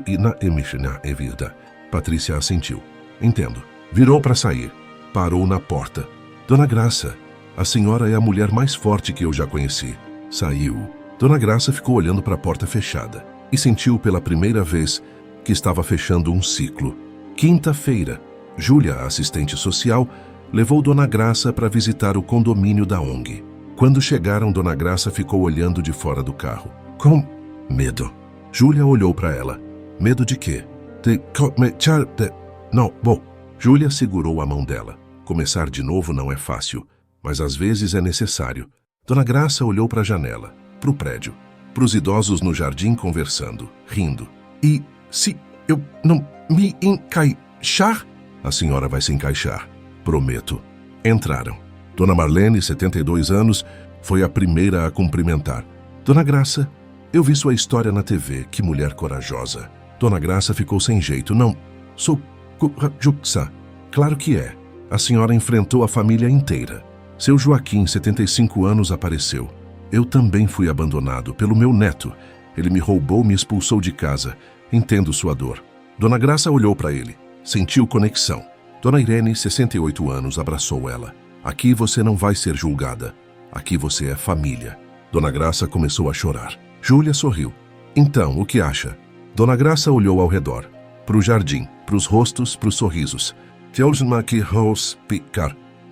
Speaker 1: e na emixina é vida. Patrícia assentiu. Entendo. Virou para sair. Parou na porta. Dona Graça, a senhora é a mulher mais forte que eu já conheci. Saiu. Dona Graça ficou olhando para a porta fechada e sentiu pela primeira vez que estava fechando um ciclo. Quinta-feira, Júlia, a assistente social, levou Dona Graça para visitar o condomínio da ONG. Quando chegaram, Dona Graça ficou olhando de fora do carro. Com medo. Júlia olhou para ela. Medo de quê? De começar de... Não, bom. Júlia segurou a mão dela. Começar de novo não é fácil, mas às vezes é necessário. Dona Graça olhou para a janela, para o prédio, para os idosos no jardim conversando, rindo. E se eu não me encaixar? A senhora vai se encaixar, prometo. Entraram. Dona Marlene, 72 anos, foi a primeira a cumprimentar. Dona Graça, eu vi sua história na TV, que mulher corajosa. Dona Graça ficou sem jeito. Não, sou corajosa. Claro que é. A senhora enfrentou a família inteira. Seu Joaquim, 75 anos, apareceu. Eu também fui abandonado pelo meu neto. Ele me roubou, me expulsou de casa. Entendo sua dor. Dona Graça olhou para ele. Sentiu conexão. Dona Irene, 68 anos, abraçou ela. Aqui você não vai ser julgada. Aqui você é família. Dona Graça começou a chorar. Júlia sorriu. Então, o que acha? Dona Graça olhou ao redor. Para o jardim, para os rostos, para os sorrisos.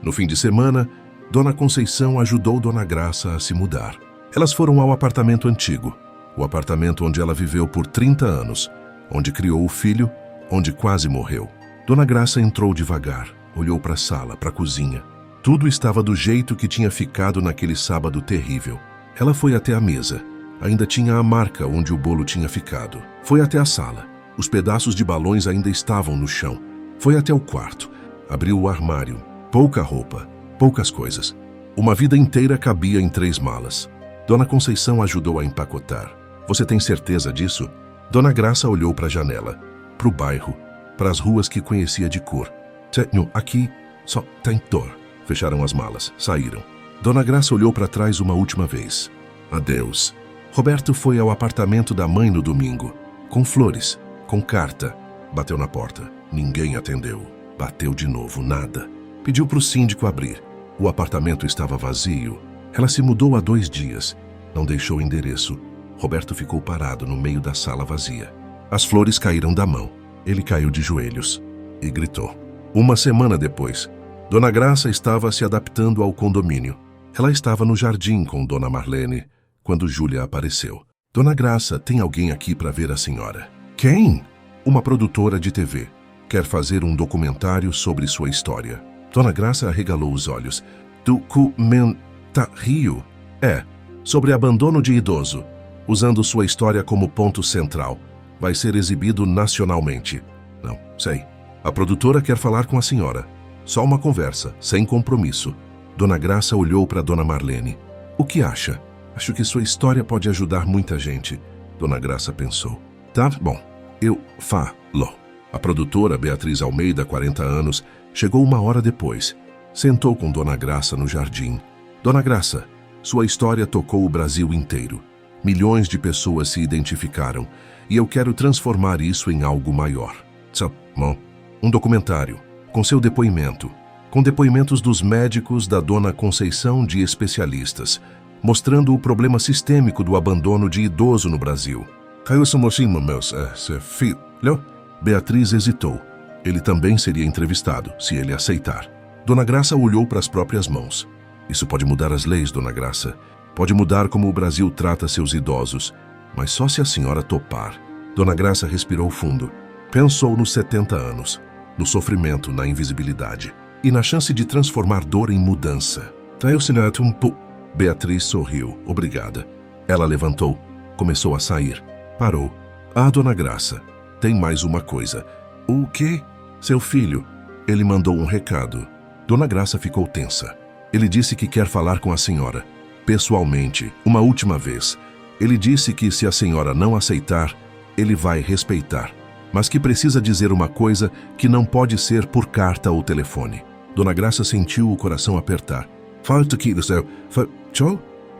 Speaker 1: No fim de semana, Dona Conceição ajudou Dona Graça a se mudar. Elas foram ao apartamento antigo. O apartamento onde ela viveu por 30 anos. Onde criou o filho, onde quase morreu. Dona Graça entrou devagar. Olhou para a sala, para a cozinha. Tudo estava do jeito que tinha ficado naquele sábado terrível. Ela foi até a mesa. Ainda tinha a marca onde o bolo tinha ficado. Foi até a sala. Os pedaços de balões ainda estavam no chão. Foi até o quarto. Abriu o armário. Pouca roupa, poucas coisas. Uma vida inteira cabia em 3 malas. Dona Conceição ajudou a empacotar. Você tem certeza disso? Dona Graça olhou para a janela, para o bairro, para as ruas que conhecia de cor. Tenho aqui só tem dor. Fecharam as malas, saíram. Dona Graça olhou para trás uma última vez. Adeus. Roberto foi ao apartamento da mãe no domingo. Com flores, com carta. Bateu na porta. Ninguém atendeu. Bateu de novo, nada. Pediu para o síndico abrir. O apartamento estava vazio. Ela se mudou há 2 dias. Não deixou endereço. Roberto ficou parado no meio da sala vazia. As flores caíram da mão. Ele caiu de joelhos e gritou. Uma semana depois, Dona Graça estava se adaptando ao condomínio. Ela estava no jardim com Dona Marlene, quando Júlia apareceu. Dona Graça, tem alguém aqui para ver a senhora. Quem? Uma produtora de TV. Quer fazer um documentário sobre sua história. Dona Graça arregalou os olhos. Documentário? É, sobre abandono de idoso, usando sua história como ponto central. Vai ser exibido nacionalmente. Não, sei. A produtora quer falar com a senhora. Só uma conversa, sem compromisso. Dona Graça olhou para Dona Marlene. O que acha? Acho que sua história pode ajudar muita gente. Dona Graça pensou. Tá bom, eu falo. A produtora, Beatriz Almeida, 40 anos, chegou 1 hora depois. Sentou com Dona Graça no jardim. Dona Graça, sua história tocou o Brasil inteiro. Milhões de pessoas se identificaram e eu quero transformar isso em algo maior. Bom, um documentário, com seu depoimento, com depoimentos dos médicos, da Dona Conceição, de especialistas, mostrando o problema sistêmico do abandono de idoso no Brasil. Seu filho? Beatriz hesitou. Ele também seria entrevistado, se ele aceitar. Dona Graça olhou para as próprias mãos. Isso pode mudar as leis, Dona Graça. Pode mudar como o Brasil trata seus idosos. Mas só se a senhora topar. Dona Graça respirou fundo. Pensou nos 70 anos, no sofrimento, na invisibilidade e na chance de transformar dor em mudança. Beatriz sorriu. Obrigada. Ela levantou. Começou a sair. Parou. Ah, Dona Graça, tem mais uma coisa. O quê? Seu filho. Ele mandou um recado. Dona Graça ficou tensa. Ele disse que quer falar com a senhora. Pessoalmente, uma última vez. Ele disse que se a senhora não aceitar, ele vai respeitar. Mas que precisa dizer uma coisa que não pode ser por carta ou telefone. Dona Graça sentiu o coração apertar. Falta que você...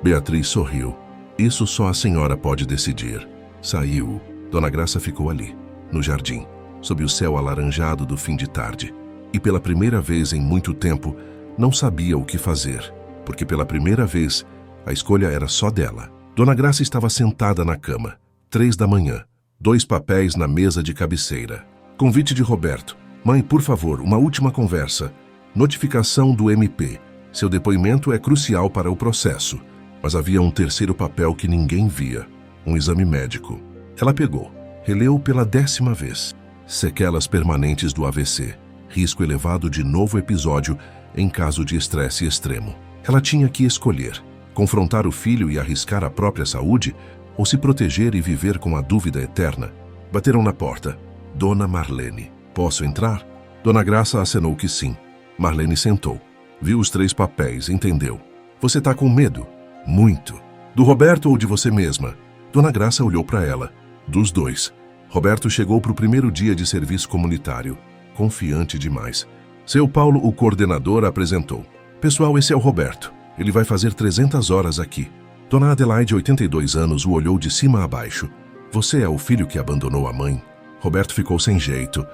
Speaker 1: Beatriz sorriu. Isso só a senhora pode decidir. Saiu. Dona Graça ficou ali, no jardim, sob o céu alaranjado do fim de tarde. E pela primeira vez em muito tempo, não sabia o que fazer. Porque pela primeira vez, a escolha era só dela. Dona Graça estava sentada na cama. 3 da manhã. 2 papéis na mesa de cabeceira. Convite de Roberto. Mãe, por favor, uma última conversa. Notificação do MP. Seu depoimento é crucial para o processo. Mas havia um terceiro papel que ninguém via. Um exame médico. Ela pegou. Releu pela 10ª vez. Sequelas permanentes do AVC. Risco elevado de novo episódio em caso de estresse extremo. Ela tinha que escolher. Confrontar o filho e arriscar a própria saúde, ou se proteger e viver com a dúvida eterna. Bateram na porta. Dona Marlene. Posso entrar? Dona Graça acenou que sim. Marlene sentou. Viu os 3 papéis, entendeu. Você tá com medo? Muito. Do Roberto ou de você mesma? Dona Graça olhou para ela. Dos 2. Roberto chegou para o primeiro dia de serviço comunitário. Confiante demais. Seu Paulo, o coordenador, apresentou. Pessoal, esse é o Roberto. Ele vai fazer 300 horas aqui. Dona Adelaide, 82 anos, o olhou de cima a baixo. Você é o filho que abandonou a mãe? Roberto ficou sem jeito.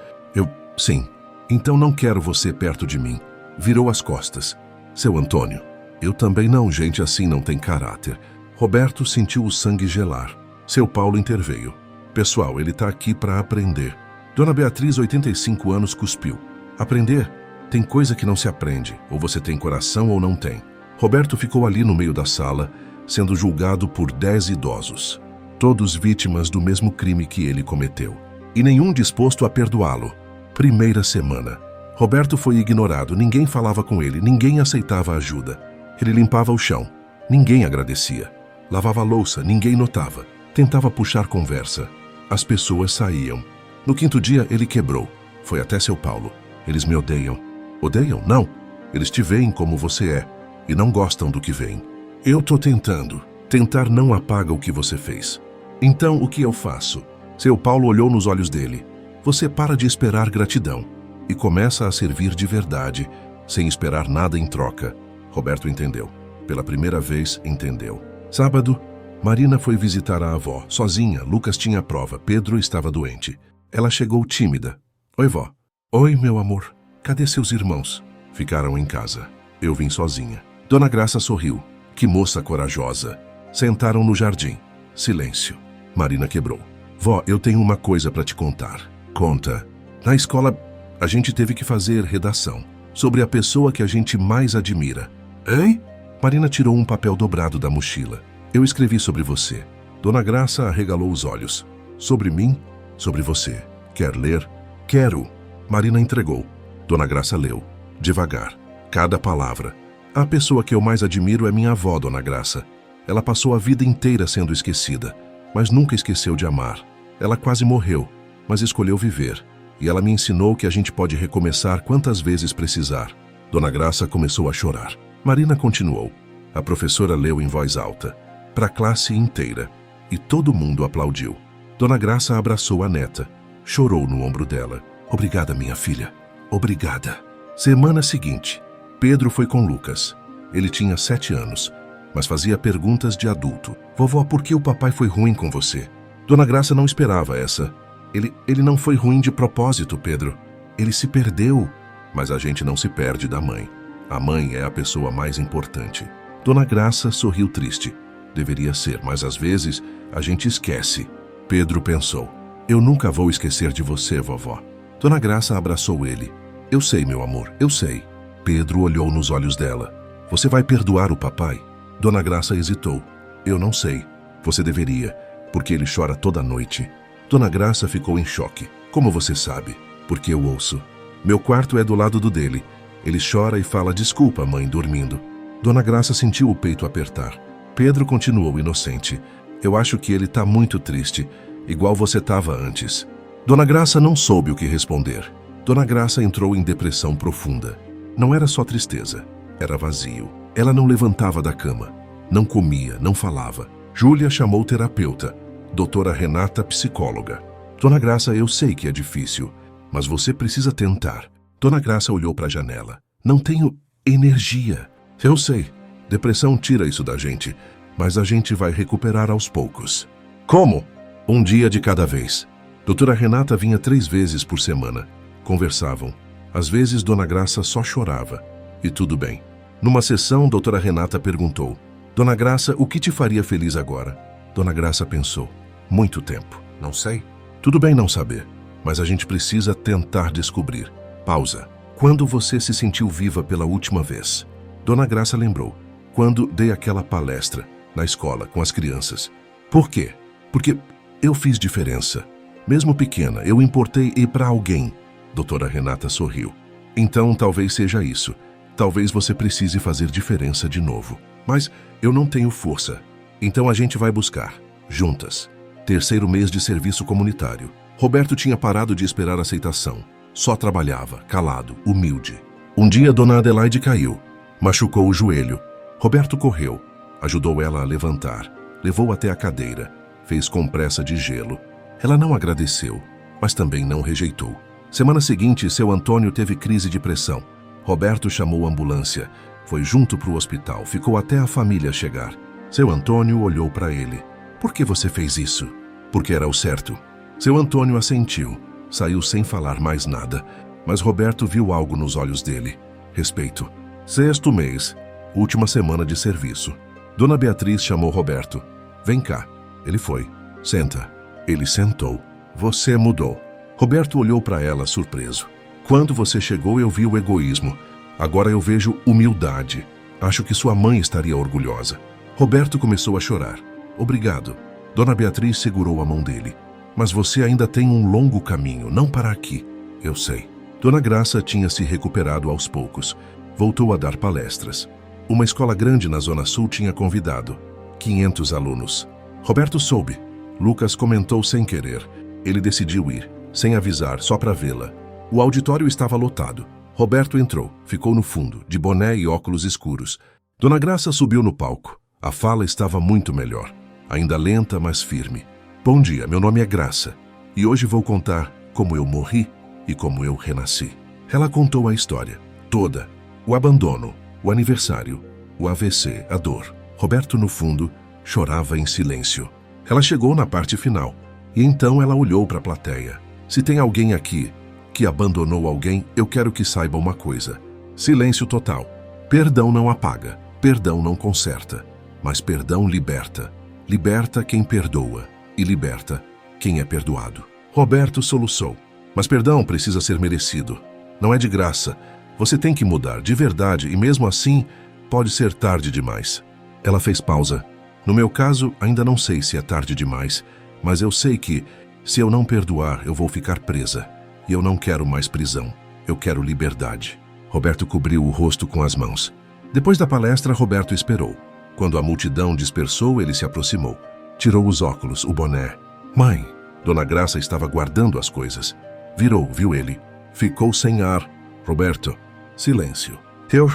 Speaker 1: Sim. Então não quero você perto de mim. Virou as costas. Seu Antônio. Eu também não, gente assim não tem caráter. Roberto sentiu o sangue gelar. Seu Paulo interveio. Pessoal, ele tá aqui para aprender. Dona Beatriz, 85 anos, cuspiu. Aprender? Tem coisa que não se aprende. Ou você tem coração ou não tem. Roberto ficou ali no meio da sala, sendo julgado por 10 idosos. Todos vítimas do mesmo crime que ele cometeu. E nenhum disposto a perdoá-lo. Primeira semana. Roberto foi ignorado, ninguém falava com ele, ninguém aceitava ajuda. Ele limpava o chão, ninguém agradecia. Lavava a louça, ninguém notava. Tentava puxar conversa. As pessoas saíam. No 5º dia, ele quebrou. Foi até seu Paulo. Eles me odeiam. Odeiam? Não. Eles te veem como você é e não gostam do que veem. Eu tô tentando. Tentar não apaga o que você fez. Então, o que eu faço? Seu Paulo olhou nos olhos dele. Você para de esperar gratidão e começa a servir de verdade, sem esperar nada em troca. Roberto entendeu. Pela primeira vez, entendeu. Sábado, Marina foi visitar a avó. Sozinha, Lucas tinha prova. Pedro estava doente. Ela chegou tímida. Oi, vó. Oi, meu amor. Cadê seus irmãos? Ficaram em casa. Eu vim sozinha. Dona Graça sorriu. Que moça corajosa. Sentaram no jardim. Silêncio. Marina quebrou. Vó, eu tenho uma coisa para te contar. Conta. Na escola, a gente teve que fazer redação sobre a pessoa que a gente mais admira. Hein? Marina tirou um papel dobrado da mochila. Eu escrevi sobre você. Dona Graça arregalou os olhos. Sobre mim? Sobre você. Quer ler? Quero. Marina entregou. Dona Graça leu. Devagar. Cada palavra. A pessoa que eu mais admiro é minha avó, Dona Graça. Ela passou a vida inteira sendo esquecida, mas nunca esqueceu de amar. Ela quase morreu, mas escolheu viver. E ela me ensinou que a gente pode recomeçar quantas vezes precisar. Dona Graça começou a chorar. Marina continuou. A professora leu em voz alta, para a classe inteira, e todo mundo aplaudiu. Dona Graça abraçou a neta, chorou no ombro dela. Obrigada, minha filha. Obrigada. Semana seguinte, Pedro foi com Lucas. Ele tinha 7 anos, mas fazia perguntas de adulto. Vovó, por que o papai foi ruim com você? Dona Graça não esperava essa. Ele não foi ruim de propósito, Pedro. Ele se perdeu. Mas a gente não se perde da mãe. A mãe é a pessoa mais importante. Dona Graça sorriu triste. Deveria ser, mas às vezes a gente esquece. Pedro pensou. Eu nunca vou esquecer de você, vovó. Dona Graça abraçou ele. Eu sei, meu amor, eu sei. Pedro olhou nos olhos dela. Você vai perdoar o papai? Dona Graça hesitou. Eu não sei. Você deveria, porque ele chora toda noite. Dona Graça ficou em choque. Como você sabe? Porque eu ouço. Meu quarto é do lado do dele. Ele chora e fala desculpa, mãe, dormindo. Dona Graça sentiu o peito apertar. Pedro continuou inocente. Eu acho que ele tá muito triste, igual você estava antes. Dona Graça não soube o que responder. Dona Graça entrou em depressão profunda. Não era só tristeza, era vazio. Ela não levantava da cama, não comia, não falava. Júlia chamou o terapeuta, doutora Renata, psicóloga. Dona Graça, eu sei que é difícil, mas você precisa tentar. Dona Graça olhou para a janela. Não tenho energia. Eu sei, depressão tira isso da gente, mas a gente vai recuperar aos poucos. Como? Um dia de cada vez. Doutora Renata vinha 3 vezes por semana. Conversavam. Às vezes, Dona Graça só chorava. E tudo bem. Numa sessão, doutora Renata perguntou. Dona Graça, o que te faria feliz agora? Dona Graça pensou. Muito tempo. Não sei. Tudo bem não saber, mas a gente precisa tentar descobrir. Pausa. Quando você se sentiu viva pela última vez? Dona Graça lembrou, quando dei aquela palestra na escola com as crianças. Por quê? Porque eu fiz diferença. Mesmo pequena, eu importei e para alguém. Doutora Renata sorriu. Então talvez seja isso. Talvez você precise fazer diferença de novo. Mas eu não tenho força. Então a gente vai buscar, juntas. Terceiro mês de serviço comunitário. Roberto tinha parado de esperar aceitação. Só trabalhava, calado, humilde. Um dia Dona Adelaide caiu. Machucou o joelho. Roberto correu. Ajudou ela a levantar. Levou até a cadeira. Fez compressa de gelo. Ela não agradeceu, mas também não rejeitou. Semana seguinte, seu Antônio teve crise de pressão. Roberto chamou a ambulância. Foi junto para o hospital. Ficou até a família chegar. Seu Antônio olhou para ele. Por que você fez isso? Porque era o certo. Seu Antônio assentiu. Saiu sem falar mais nada. Mas Roberto viu algo nos olhos dele. Respeito. Sexto mês. Última semana de serviço. Dona Beatriz chamou Roberto. Vem cá. Ele foi. Senta. Ele sentou. Você mudou. Roberto olhou para ela surpreso. Quando você chegou, eu vi o egoísmo. Agora eu vejo humildade. Acho que sua mãe estaria orgulhosa. Roberto começou a chorar. Obrigado. Dona Beatriz segurou a mão dele. Mas você ainda tem um longo caminho, não para aqui. Eu sei. Dona Graça tinha se recuperado aos poucos. Voltou a dar palestras. Uma escola grande na Zona Sul tinha convidado 500 alunos. Roberto soube. Lucas comentou sem querer. Ele decidiu ir, sem avisar, só para vê-la. O auditório estava lotado. Roberto entrou, ficou no fundo, de boné e óculos escuros. Dona Graça subiu no palco. A fala estava muito melhor. Ainda lenta, mas firme. Bom dia, meu nome é Graça. E hoje vou contar como eu morri e como eu renasci. Ela contou a história, toda. O abandono, o aniversário, o AVC, a dor. Roberto, no fundo, chorava em silêncio. Ela chegou na parte final, e então ela olhou para a plateia. Se tem alguém aqui que abandonou alguém, eu quero que saiba uma coisa. Silêncio total. Perdão não apaga, perdão não conserta, mas perdão liberta. Liberta quem perdoa e liberta quem é perdoado. Roberto soluçou. Mas perdão precisa ser merecido. Não é de graça. Você tem que mudar de verdade e mesmo assim pode ser tarde demais. Ela fez pausa. No meu caso, ainda não sei se é tarde demais, mas eu sei que, se eu não perdoar, eu vou ficar presa. E eu não quero mais prisão. Eu quero liberdade. Roberto cobriu o rosto com as mãos. Depois da palestra, Roberto esperou. Quando a multidão dispersou, ele se aproximou. Tirou os óculos, o boné. Mãe! Dona Graça estava guardando as coisas. Virou, viu ele. Ficou sem ar. Roberto, silêncio.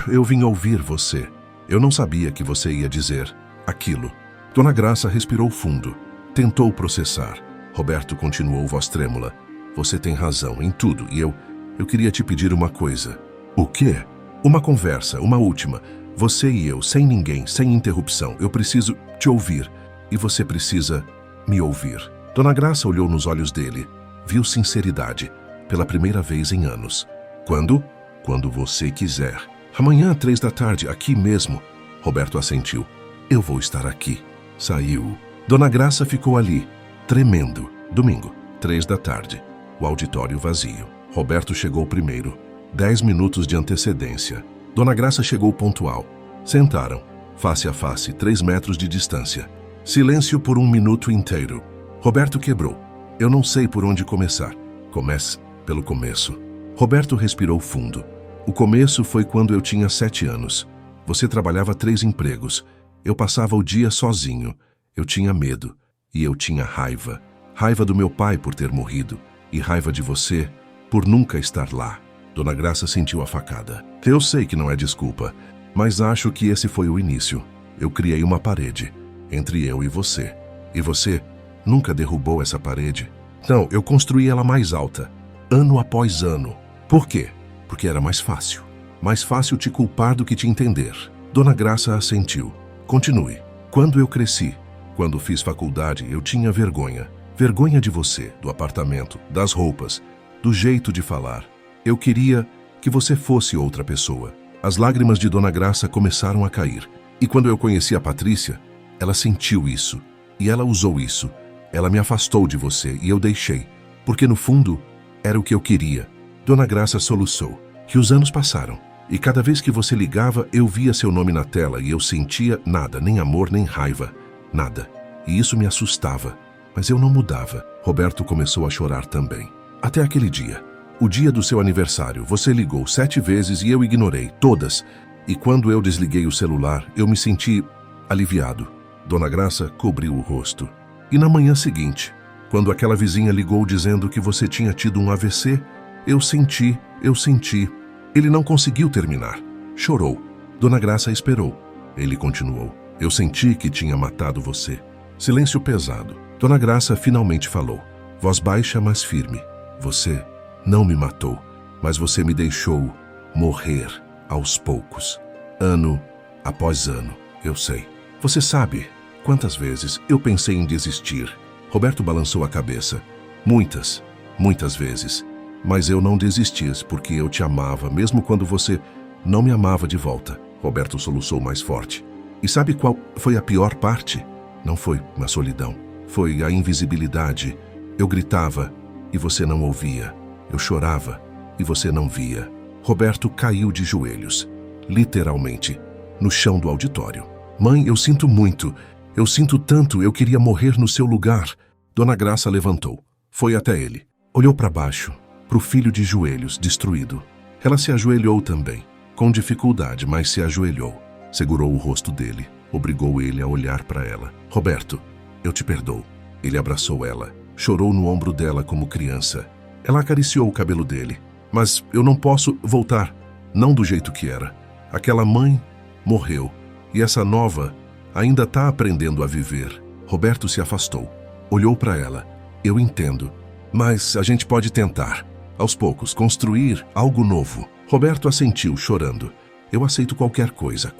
Speaker 1: Eu vim ouvir você. Eu não sabia que você ia dizer aquilo. Dona Graça respirou fundo. Tentou processar. Roberto continuou, voz trêmula. Você tem razão em tudo e eu queria te pedir uma coisa. O quê? Uma conversa, uma última. Você e eu, sem ninguém, sem interrupção. Eu preciso te ouvir e você precisa me ouvir. Dona Graça olhou nos olhos dele. Viu sinceridade, pela primeira vez em anos. Quando? Quando você quiser. Amanhã, 3 da tarde, aqui mesmo. Roberto assentiu. Eu vou estar aqui. Saiu. Dona Graça ficou ali, tremendo. Domingo, 3 da tarde. O auditório vazio. Roberto chegou primeiro. 10 minutos de antecedência. Dona Graça chegou pontual. Sentaram, face a face, 3 metros de distância. Silêncio por 1 minuto inteiro. Roberto quebrou. Eu não sei por onde começar. Comece pelo começo. Roberto respirou fundo. O começo foi quando eu tinha 7 anos. Você trabalhava 3 empregos. Eu passava o dia sozinho. Eu tinha medo. E eu tinha raiva. Raiva do meu pai por ter morrido. E raiva de você por nunca estar lá. Dona Graça sentiu a facada. Eu sei que não é desculpa, mas acho que esse foi o início. Eu criei uma parede entre eu e você. E você nunca derrubou essa parede. Não, eu construí ela mais alta, ano após ano. Por quê? Porque era mais fácil. Mais fácil te culpar do que te entender. Dona Graça assentiu. Continue. Quando eu cresci, quando fiz faculdade, eu tinha vergonha. Vergonha de você, do apartamento, das roupas, do jeito de falar. Eu queria que você fosse outra pessoa. As lágrimas de Dona Graça começaram a cair. E quando eu conheci a Patrícia, ela sentiu isso. E ela usou isso. Ela me afastou de você e eu deixei. Porque no fundo, era o que eu queria. Dona Graça soluçou. E os anos passaram. E cada vez que você ligava, eu via seu nome na tela e eu sentia nada, nem amor, nem raiva, nada. E isso me assustava, mas eu não mudava. Roberto começou a chorar também. Até aquele dia. O dia do seu aniversário, você ligou 7 vezes e eu ignorei, todas. E quando eu desliguei o celular, eu me senti aliviado. Dona Graça cobriu o rosto. E na manhã seguinte, quando aquela vizinha ligou dizendo que você tinha tido um AVC, eu senti. Ele não conseguiu terminar. Chorou. Dona Graça esperou. Ele continuou. Eu senti que tinha matado você. Silêncio pesado. Dona Graça finalmente falou. Voz baixa, mas firme. Você não me matou, mas você me deixou morrer aos poucos. Ano após ano, eu sei. Você sabe quantas vezes eu pensei em desistir. Roberto balançou a cabeça. Muitas vezes. Mas eu não desisti porque eu te amava, mesmo quando você não me amava de volta. Roberto soluçou mais forte. E sabe qual foi a pior parte? Não foi a solidão. Foi a invisibilidade. Eu gritava e você não ouvia. Eu chorava e você não via. Roberto caiu de joelhos, literalmente, no chão do auditório. Mãe, eu sinto muito. Eu sinto tanto, eu queria morrer no seu lugar. Dona Graça levantou. Foi até ele. Olhou para baixo. Para o filho de joelhos, destruído. Ela se ajoelhou também, com dificuldade, mas se ajoelhou. Segurou o rosto dele, obrigou ele a olhar para ela. Roberto, eu te perdoo. Ele abraçou ela, chorou no ombro dela como criança. Ela acariciou o cabelo dele. Mas eu não posso voltar, não do jeito que era. Aquela mãe morreu, e essa nova ainda está aprendendo a viver. Roberto se afastou, olhou para ela. Eu entendo, mas a gente pode tentar. Aos poucos, construir algo novo. Roberto assentiu, chorando. Eu aceito qualquer coisa.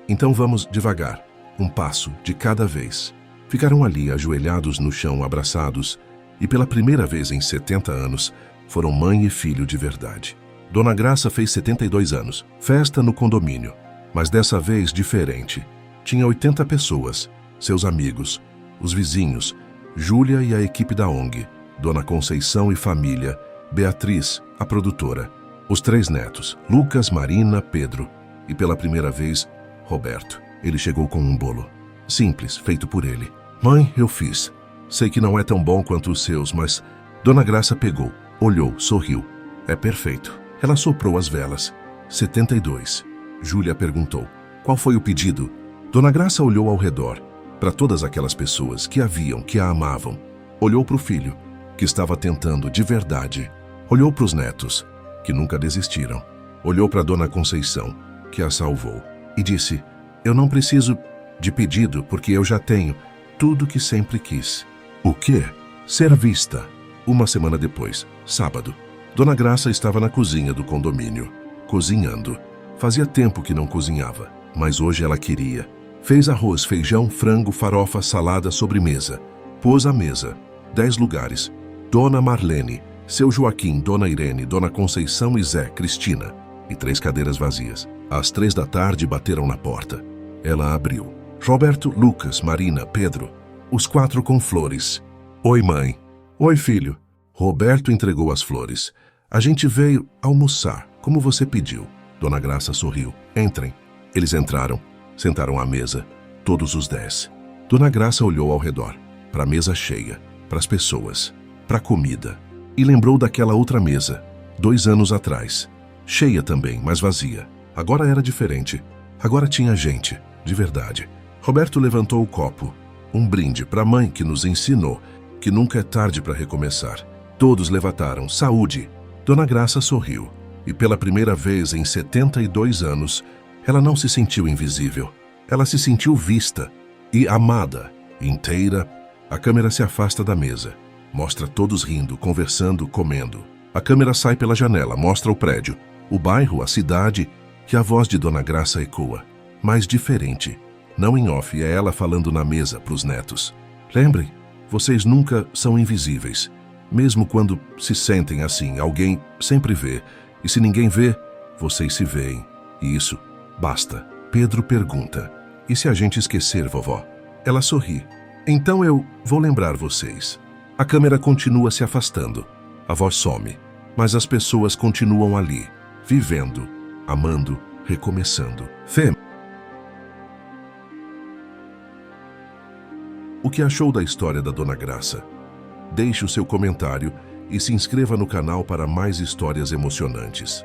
Speaker 1: Então vamos devagar, um passo de cada vez. Ficaram ali, ajoelhados no chão, abraçados, e pela primeira vez em 70 anos, foram mãe e filho de verdade. Dona Graça fez 72 anos, festa no condomínio, mas dessa vez diferente. Tinha 80 pessoas, seus amigos, os vizinhos, Júlia e a equipe da ONG, Dona Conceição e família, Beatriz, a produtora, os 3 netos, Lucas, Marina, Pedro e pela primeira vez, Roberto. Ele chegou com um bolo, simples, feito por ele. Mãe, eu fiz. Sei que não é tão bom quanto os seus, mas Dona Graça pegou, olhou, sorriu. É perfeito. Ela soprou as velas. 72. Júlia perguntou. Qual foi o pedido? Dona Graça olhou ao redor, para todas aquelas pessoas que a amavam. Olhou para o filho, que estava tentando de verdade. Olhou para os netos, que nunca desistiram. Olhou para Dona Conceição, que a salvou. E disse, eu não preciso de pedido porque eu já tenho tudo que sempre quis. O quê? Ser vista. Uma semana depois, sábado, Dona Graça estava na cozinha do condomínio, cozinhando. Fazia tempo que não cozinhava, mas hoje ela queria. Fez arroz, feijão, frango, farofa, salada, sobremesa. Pôs a mesa. 10 lugares. Dona Marlene, seu Joaquim, Dona Irene, Dona Conceição e Zé, Cristina. E 3 cadeiras vazias. Às 3 da tarde bateram na porta. Ela abriu. Roberto, Lucas, Marina, Pedro. Os 4 com flores. Oi, mãe. Oi, filho. Roberto entregou as flores. A gente veio almoçar, como você pediu. Dona Graça sorriu. Entrem. Eles entraram. Sentaram à mesa. Todos os 10. Dona Graça olhou ao redor. Para a mesa cheia. Para as pessoas. Para a comida. E lembrou daquela outra mesa. 2 anos atrás. Cheia também, mas vazia. Agora era diferente. Agora tinha gente. De verdade. Roberto levantou o copo. Um brinde para a mãe que nos ensinou que nunca é tarde para recomeçar. Todos levantaram. Saúde. Dona Graça sorriu. E pela primeira vez em 72 anos, ela não se sentiu invisível. Ela se sentiu vista e amada. Inteira. A câmera se afasta da mesa. Mostra todos rindo, conversando, comendo. A câmera sai pela janela, mostra o prédio, o bairro, a cidade, que a voz de Dona Graça ecoa. Mas diferente. Não em off, é ela falando na mesa para os netos. Lembrem, vocês nunca são invisíveis. Mesmo quando se sentem assim, alguém sempre vê. E se ninguém vê, vocês se veem. E isso basta. Pedro pergunta. E se a gente esquecer, vovó? Ela sorri. Então eu vou lembrar vocês. A câmera continua se afastando. A voz some. Mas as pessoas continuam ali, vivendo, amando, recomeçando. Fê, o que achou da história da Dona Graça? Deixe o seu comentário e se inscreva no canal para mais histórias emocionantes.